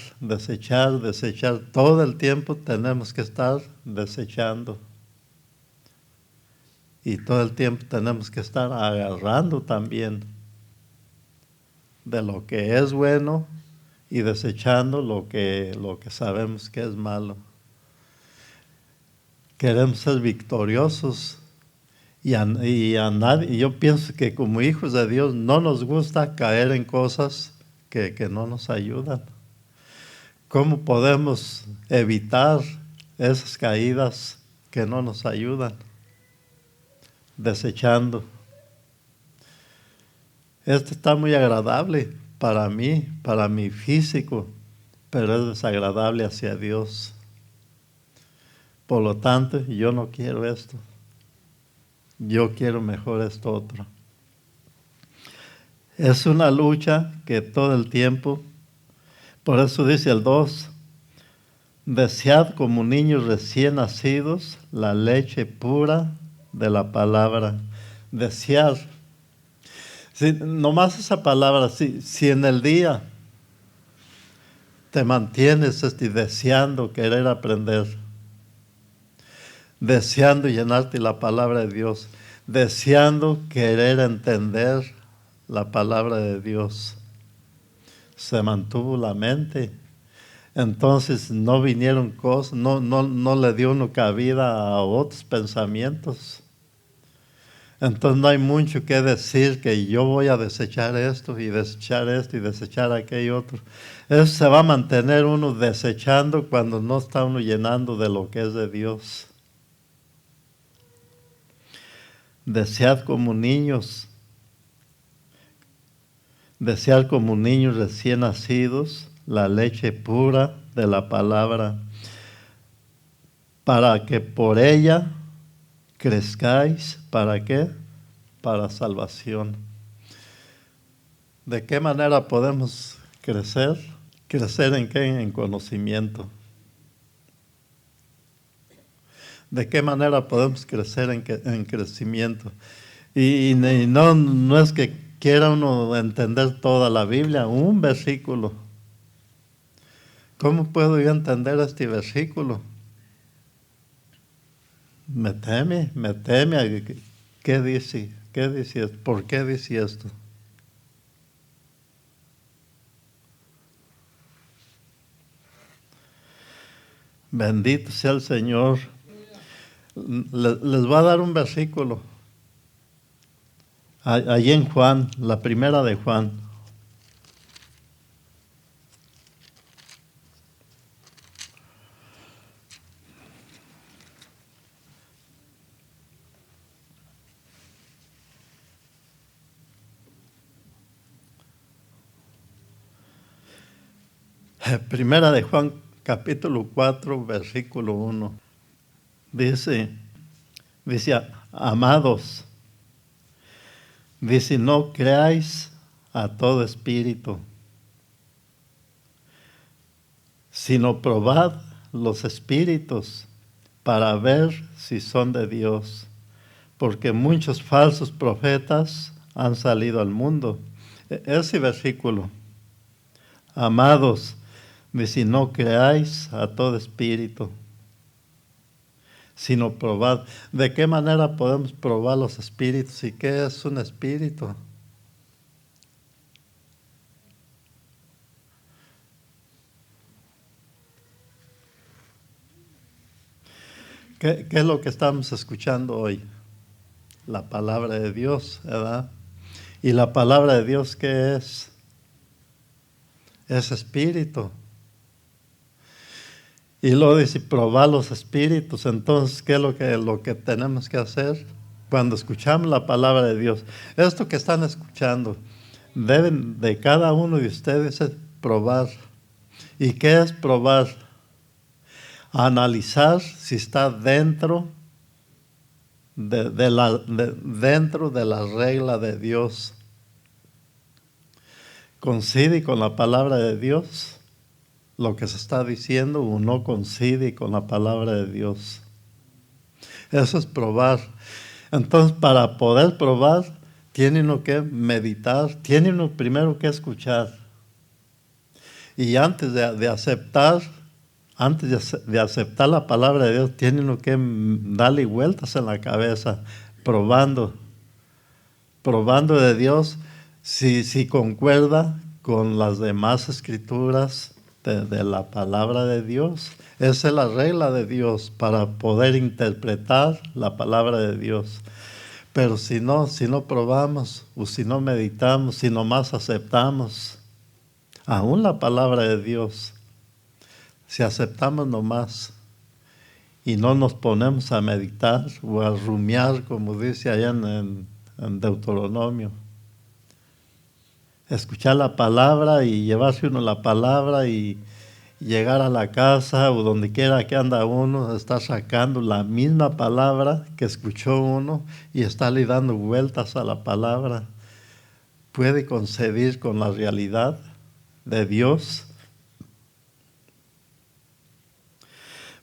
Todo el tiempo tenemos que estar desechando. Y todo el tiempo tenemos que estar agarrando también de lo que es bueno y desechando lo que sabemos que es malo. Queremos ser victoriosos y yo pienso que como hijos de Dios no nos gusta caer en cosas que no nos ayudan. ¿Cómo podemos evitar esas caídas que no nos ayudan? Desechando. Esto está muy agradable para mí, para mi físico, pero es desagradable hacia Dios. Por lo tanto, yo no quiero esto. Yo quiero mejor esto otro. Es una lucha que todo el tiempo, por eso dice el 2, desead como niños recién nacidos la leche pura de la palabra. Desear. Si, nomás esa palabra, si en el día te mantienes deseando querer aprender, deseando llenarte la palabra de Dios, deseando querer entender la palabra de Dios, se mantuvo la mente. Entonces no vinieron cosas, no le dio uno cabida a otros pensamientos. Entonces no hay mucho que decir que yo voy a desechar esto y desechar aquello otro. Eso se va a mantener uno desechando cuando no está uno llenando de lo que es de Dios. Desear como niños recién nacidos la leche pura de la palabra, para que por ella crezcáis. ¿Para qué? Para salvación. ¿De qué manera podemos crecer? ¿Crecer en qué? En conocimiento. ¿De qué manera podemos crecer en crecimiento? Y no es que quiera uno entender toda la Biblia, un versículo. ¿Cómo puedo yo entender este versículo? Me teme. ¿Qué dice? ¿Por qué dice esto? Bendito sea el Señor. Les voy a dar un versículo. Allí en Juan, la primera de Juan. Primera de Juan, capítulo 4, versículo 1. Dice, Dice, amados, dice, no creáis a todo espíritu, sino probad los espíritus para ver si son de Dios, porque muchos falsos profetas han salido al mundo. Ese versículo, amados, dice, no creáis a todo espíritu, sino probad. ¿De qué manera podemos probar los espíritus? ¿Y qué es un espíritu? ¿Qué es lo que estamos escuchando hoy? La palabra de Dios, ¿verdad? ¿Y la palabra de Dios qué es? Es espíritu. Y luego dice, probar los espíritus. Entonces, ¿qué es lo que tenemos que hacer? Cuando escuchamos la palabra de Dios, esto que están escuchando, deben de cada uno de ustedes es probar. ¿Y qué es probar? Analizar si está dentro dentro de la regla de Dios. ¿Coincide con la palabra de Dios lo que se está diciendo o no coincide con la palabra de Dios? Eso es probar. Entonces, para poder probar, tiene uno que meditar, tiene uno primero que escuchar. Y antes de aceptar la palabra de Dios, tiene uno que darle vueltas en la cabeza, probando de Dios si concuerda con las demás escrituras de la palabra de Dios. Esa es la regla de Dios para poder interpretar la palabra de Dios. Pero si no probamos o si no meditamos, si nomás aceptamos aún la palabra de Dios, si aceptamos nomás y no nos ponemos a meditar o a rumiar, como dice allá en Deuteronomio, escuchar la palabra y llevarse uno la palabra y llegar a la casa o donde quiera que anda uno, está sacando la misma palabra que escuchó uno y estarle dando vueltas a la palabra, puede concebir con la realidad de Dios.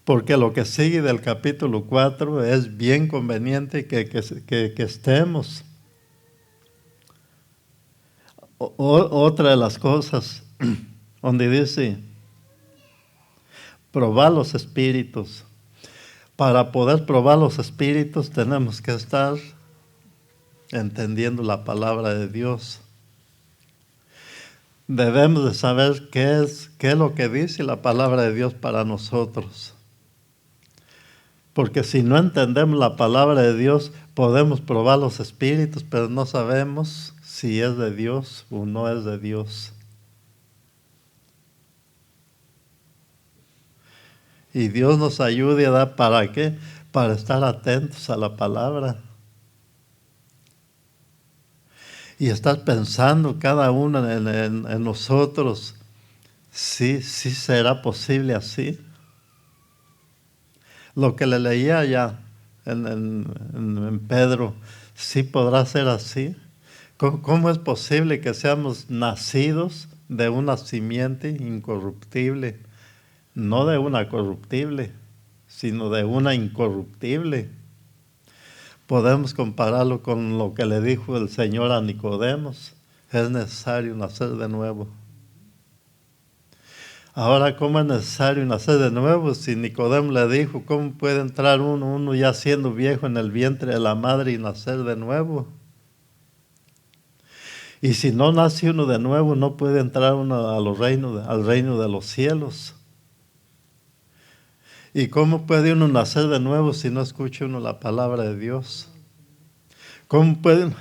Porque lo que sigue del capítulo 4 es bien conveniente que estemos. Otra de las cosas donde dice, probar los espíritus. Para poder probar los espíritus tenemos que estar entendiendo la palabra de Dios. Debemos de saber qué es lo que dice la palabra de Dios para nosotros. Porque si no entendemos la palabra de Dios, podemos probar los espíritus, pero no sabemos si es de Dios o no es de Dios. Y Dios nos ayude a dar, ¿para qué? Para estar atentos a la palabra. Y estar pensando cada uno en nosotros, sí será posible así. Lo que le leía allá en Pedro, sí podrá ser así. ¿Cómo es posible que seamos nacidos de una simiente incorruptible? No de una corruptible, sino de una incorruptible. Podemos compararlo con lo que le dijo el Señor a Nicodemos. Es necesario nacer de nuevo. Ahora, ¿cómo es necesario nacer de nuevo? Si Nicodemo le dijo, ¿cómo puede entrar uno ya siendo viejo en el vientre de la madre y nacer de nuevo? Y si no nace uno de nuevo, no puede entrar uno al reino de los cielos. ¿Y cómo puede uno nacer de nuevo si no escucha uno la palabra de Dios? ¿Cómo puede?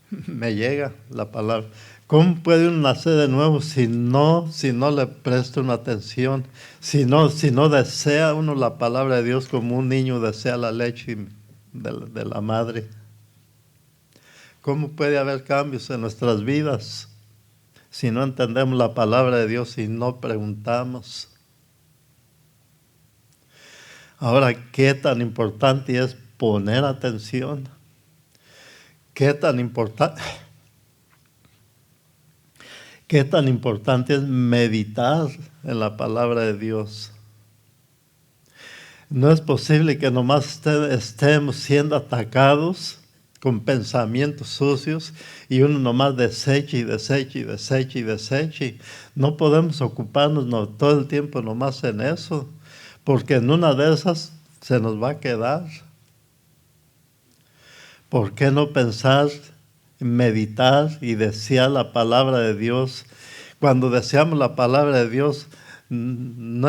Me llega la palabra. ¿Cómo puede uno nacer de nuevo si no le presta una atención? Si no desea uno la palabra de Dios como un niño desea la leche de la madre. ¿Cómo puede haber cambios en nuestras vidas si no entendemos la palabra de Dios y no preguntamos? Ahora, ¿qué tan importante es poner atención? ¿Qué tan importante es meditar en la palabra de Dios? No es posible que nomás estemos siendo atacados con pensamientos sucios y uno nomás deseche y deseche y deseche y deseche. No podemos ocuparnos todo el tiempo nomás en eso, porque en una de esas se nos va a quedar. ¿Por qué no pensar, meditar y desear la palabra de Dios? Cuando deseamos la palabra de Dios, no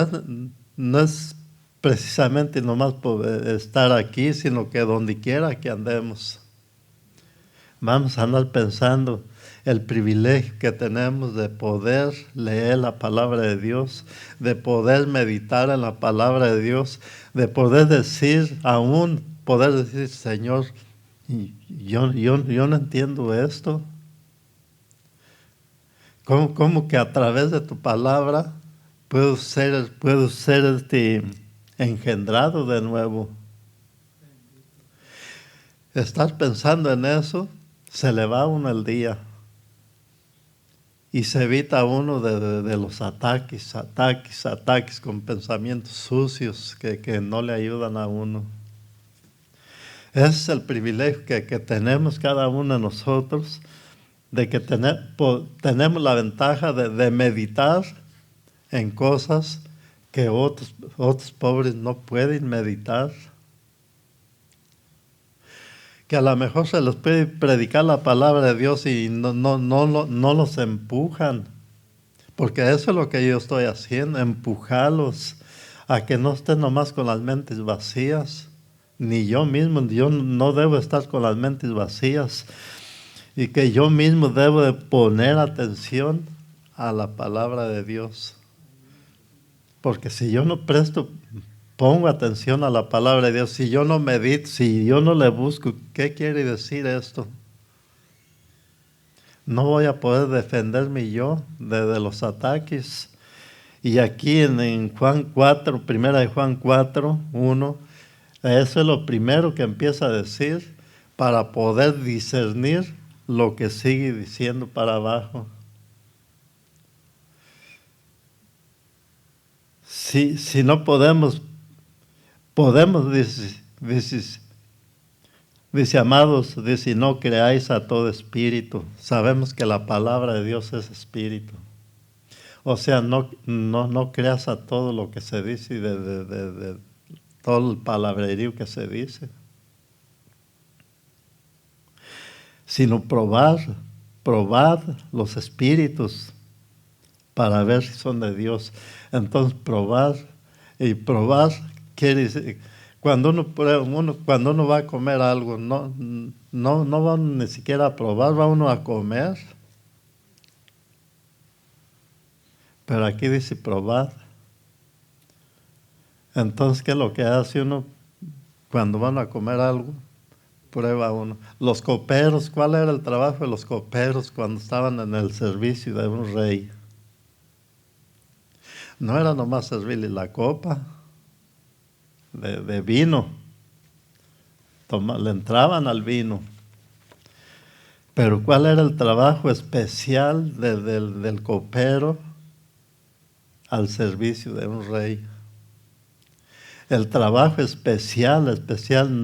es precisamente nomás por estar aquí, sino que donde quiera que andemos. Vamos a andar pensando el privilegio que tenemos de poder leer la palabra de Dios, de poder meditar en la palabra de Dios, de poder decir, Señor, yo no entiendo esto. ¿Cómo que a través de tu palabra puedo ser engendrado de nuevo? Estar pensando en eso, se le va a uno el día. Y se evita uno de los ataques con pensamientos sucios que no le ayudan a uno. Ese es el privilegio que tenemos cada uno de nosotros, de que tenemos la ventaja de meditar en cosas que otros pobres no pueden meditar. Que a lo mejor se les puede predicar la palabra de Dios y no los empujan. Porque eso es lo que yo estoy haciendo, empujarlos a que no estén nomás con las mentes vacías. Ni yo mismo, yo no debo estar con las mentes vacías. Y que yo mismo debo de poner atención a la palabra de Dios. Porque si yo no pongo atención a la palabra de Dios, si yo no medito, si yo no le busco, ¿qué quiere decir esto? No voy a poder defenderme yo de los ataques. Y aquí en Juan 4, primera de Juan 4, 1, eso es lo primero que empieza a decir para poder discernir lo que sigue diciendo para abajo. Si no podemos, dice, amados, dice, no creáis a todo espíritu. Sabemos que la palabra de Dios es espíritu. O sea, no creas a todo lo que se dice y de todo el palabrerío que se dice. Sino probad los espíritus para ver si son de Dios. Entonces probar quiere decir, cuando uno va a comer algo, no va ni siquiera a probar, va uno a comer. Pero aquí dice probar. Entonces, ¿qué es lo que hace uno cuando van a comer algo? Prueba uno. Los coperos, ¿cuál era el trabajo de los coperos cuando estaban en el servicio de un rey? No era nomás servirle la copa de vino. Le entraban al vino. Pero ¿cuál era el trabajo especial del copero al servicio de un rey? El trabajo especial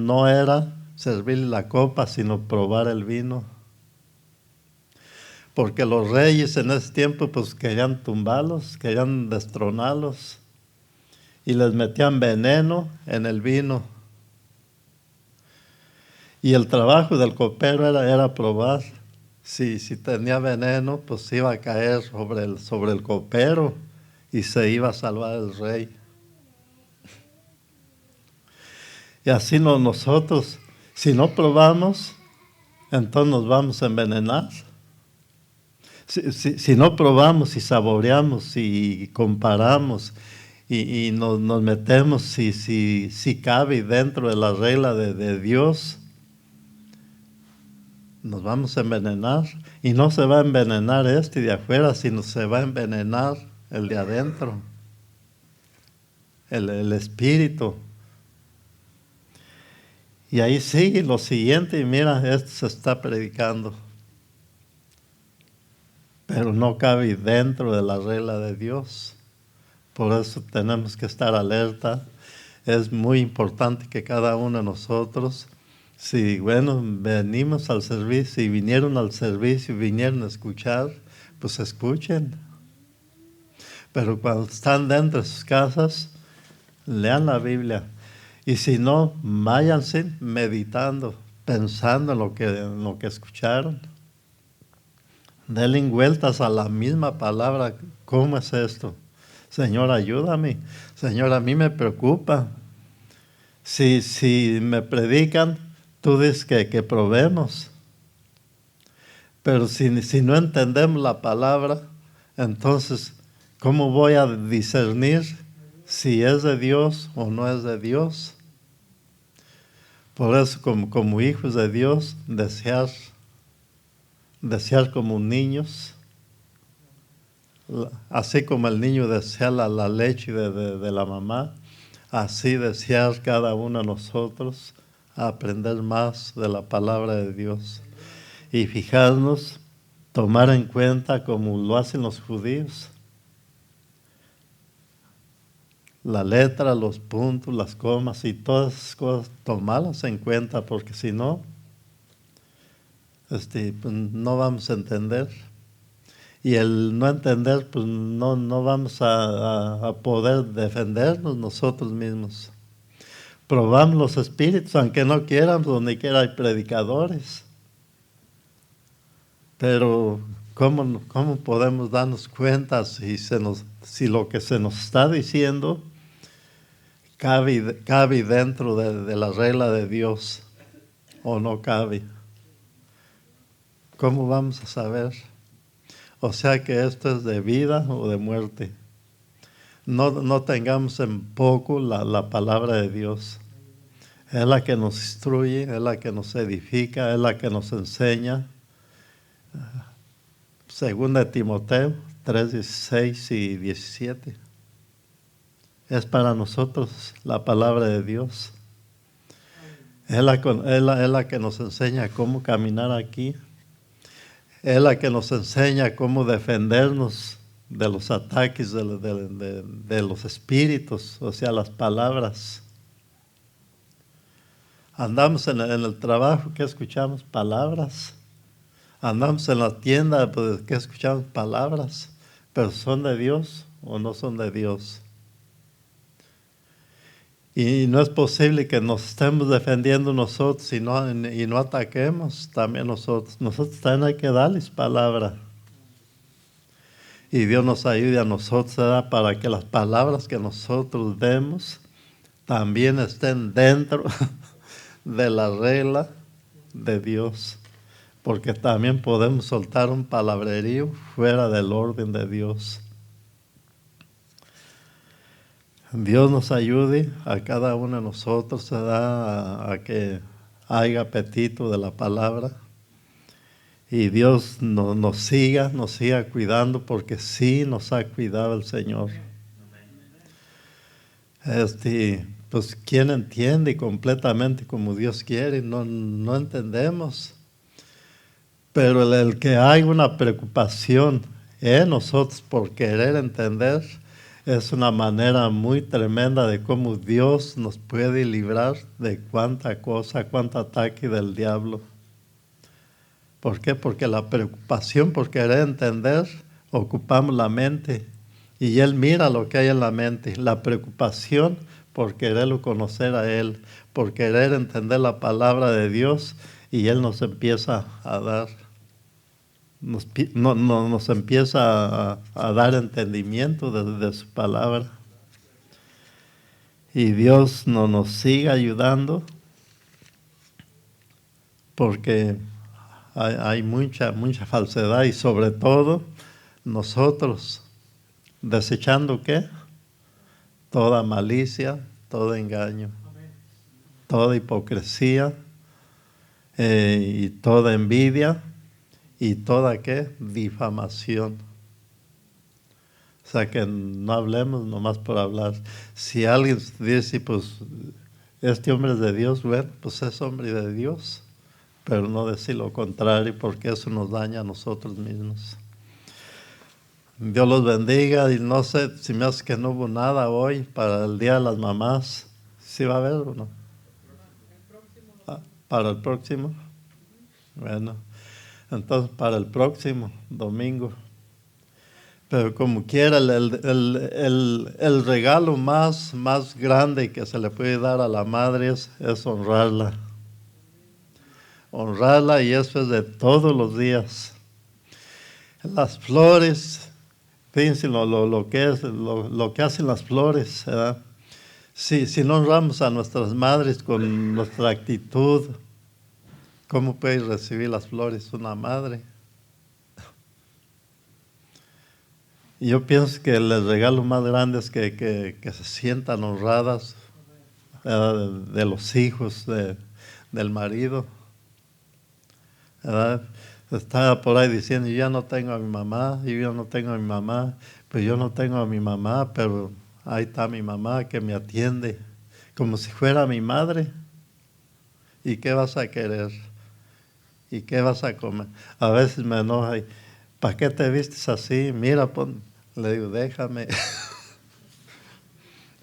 no era servirle la copa, sino probar el vino. Porque los reyes en ese tiempo pues querían tumbarlos, querían destronarlos y les metían veneno en el vino. Y el trabajo del copero era probar. Si tenía veneno, pues iba a caer sobre el copero y se iba a salvar el rey. Y así nosotros, si no probamos, entonces nos vamos a envenenar. Si no probamos y saboreamos y comparamos y nos metemos si cabe dentro de la regla de Dios, nos vamos a envenenar. Y no se va a envenenar de afuera, sino se va a envenenar el de adentro, el espíritu. Y ahí sigue lo siguiente, y mira, esto se está predicando. Pero no cabe dentro de la regla de Dios. Por eso tenemos que estar alerta. Es muy importante que cada uno de nosotros, si venimos al servicio, si vinieron al servicio, vinieron a escuchar, pues escuchen. Pero cuando están dentro de sus casas, lean la Biblia. Y si no, váyanse meditando, pensando en lo que escucharon. Denle vueltas a la misma palabra. ¿Cómo es esto? Señor, ayúdame. Señor, a mí me preocupa. Si me predican, tú dices que probemos. Pero si no entendemos la palabra, entonces, ¿cómo voy a discernir si es de Dios o no es de Dios? Por eso, como hijos de Dios, desear como niños, así como el niño desea la leche de la mamá, así desear cada uno de nosotros aprender más de la palabra de Dios. Y fijarnos, tomar en cuenta como lo hacen los judíos, la letra, los puntos, las comas y todas esas cosas, tomarlas en cuenta, porque si no, pues no vamos a entender. Y el no entender, pues no vamos a poder defendernos nosotros mismos. Probamos los espíritus, aunque no quieran, donde quiera hay predicadores. Pero ¿cómo podemos darnos cuenta si lo que se nos está diciendo cabe dentro de la regla de Dios o no cabe? ¿Cómo vamos a saber? O sea que esto es de vida o de muerte. No tengamos en poco la palabra de Dios. Es la que nos instruye, es la que nos edifica, es la que nos enseña. Segunda de Timoteo 3:16 y 17. Es para nosotros la palabra de Dios. Es la que nos enseña cómo caminar aquí. Es la que nos enseña cómo defendernos de los ataques de los espíritus, o sea, las palabras. Andamos en el trabajo, ¿qué escuchamos? Palabras. Andamos en la tienda, pues, ¿qué escuchamos? Palabras. Pero ¿son de Dios o no son de Dios? Y no es posible que nos estemos defendiendo nosotros y no ataquemos también nosotros. Nosotros también hay que darles palabra. Y Dios nos ayude a nosotros, ¿verdad?, para que las palabras que nosotros demos también estén dentro de la regla de Dios. Porque también podemos soltar un palabrerío fuera del orden de Dios. Dios nos ayude a cada uno de nosotros, ¿verdad?, a que haya apetito de la palabra. Y Dios nos siga cuidando, porque sí nos ha cuidado el Señor. Pues ¿quién entiende completamente como Dios quiere? No entendemos. Pero el que hay una preocupación en nosotros por querer entender, es una manera muy tremenda de cómo Dios nos puede librar de cuánto ataque del diablo. ¿Por qué? Porque la preocupación por querer entender, ocupamos la mente. Y Él mira lo que hay en la mente. La preocupación por quererlo conocer a Él, por querer entender la palabra de Dios, y Él nos empieza a dar. Nos empieza a dar entendimiento de su palabra. Y Dios nos sigue ayudando, porque hay mucha falsedad, y sobre todo nosotros desechando ¿qué? Toda malicia, todo engaño, toda hipocresía, y toda envidia, y toda ¿qué? Difamación. O sea que no hablemos nomás por hablar. Si alguien dice, pues este hombre es de Dios, bueno, pues es hombre de Dios, pero no decir lo contrario, porque eso nos daña a nosotros mismos. Dios los bendiga, y no sé si me hace que no hubo nada hoy para el Día de las Mamás. ¿Sí va a haber o no? Para el próximo. Bueno, entonces para el próximo domingo. Pero como quiera, el regalo más grande que se le puede dar a la madre es honrarla. Honrarla, y eso es de todos los días. Las flores, fíjense lo que hacen las flores, ¿verdad? Si no honramos a nuestras madres con nuestra actitud, ¿cómo puede recibir las flores una madre? Y yo pienso que el regalo más grande es que se sientan honradas, ¿verdad? De los hijos, del marido, ¿verdad? Estaba por ahí diciendo, yo ya no tengo a mi mamá, pero yo no tengo a mi mamá, pero ahí está mi mamá que me atiende como si fuera mi madre. ¿Y qué vas a querer? ¿Y qué vas a comer? A veces me enoja y, ¿para qué te vistes así? Mira, le digo, déjame.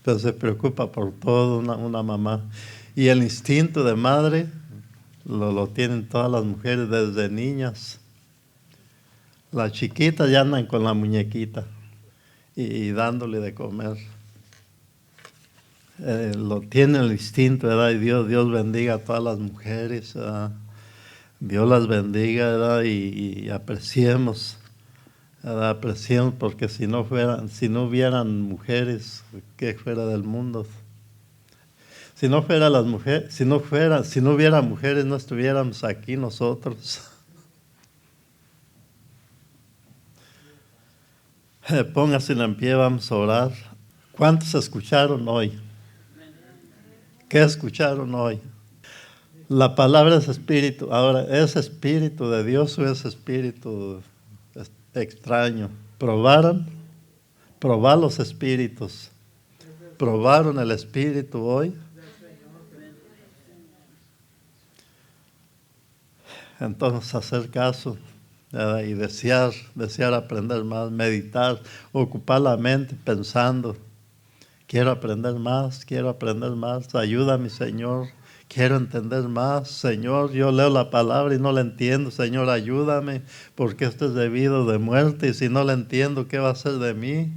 Pero se preocupa por todo una mamá. Y el instinto de madre lo tienen todas las mujeres desde niñas. Las chiquitas ya andan con la muñequita y dándole de comer. Lo tiene el instinto, ¿verdad? Y Dios bendiga a todas las mujeres, ¿verdad? Dios las bendiga, ¿verdad? Y apreciemos, ¿verdad? Apreciemos, porque si no hubieran mujeres, ¿qué fuera del mundo? Si no hubiera mujeres, no estuviéramos aquí nosotros. Póngase en pie, vamos a orar. ¿Cuántos escucharon hoy? ¿Qué escucharon hoy? La palabra es espíritu. Ahora, ¿es espíritu de Dios o es espíritu extraño? ¿Probar los espíritus? ¿Probaron el espíritu hoy? Entonces, hacer caso, ¿verdad? Y desear aprender más, meditar, ocupar la mente pensando, quiero aprender más, ayúdame, Señor, quiero entender más, Señor, yo leo la palabra y no la entiendo, Señor, ayúdame, porque esto es debido de muerte, y si no la entiendo, ¿qué va a ser de mí?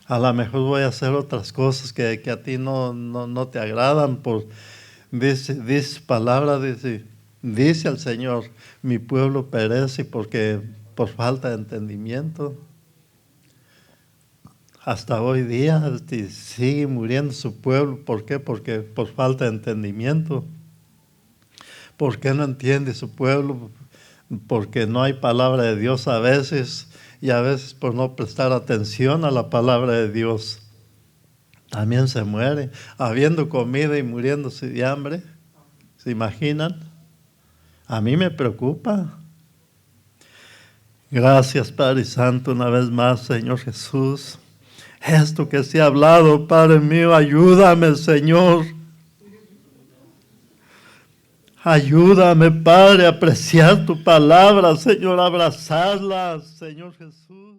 A lo mejor voy a hacer otras cosas que a ti no te agradan. Dice palabra, dice el Señor, mi pueblo perece por falta de entendimiento. Hasta hoy día sigue muriendo su pueblo. ¿Por qué? Porque por falta de entendimiento. ¿Por qué no entiende su pueblo? Porque no hay palabra de Dios a veces, y a veces por no prestar atención a la palabra de Dios. También se muere, habiendo comida y muriéndose de hambre. ¿Se imaginan? A mí me preocupa. Gracias, Padre Santo, una vez más, Señor Jesús. Esto que se ha hablado, Padre mío, ayúdame, Señor. Ayúdame, Padre, a apreciar tu palabra, Señor, a abrazarla, Señor Jesús.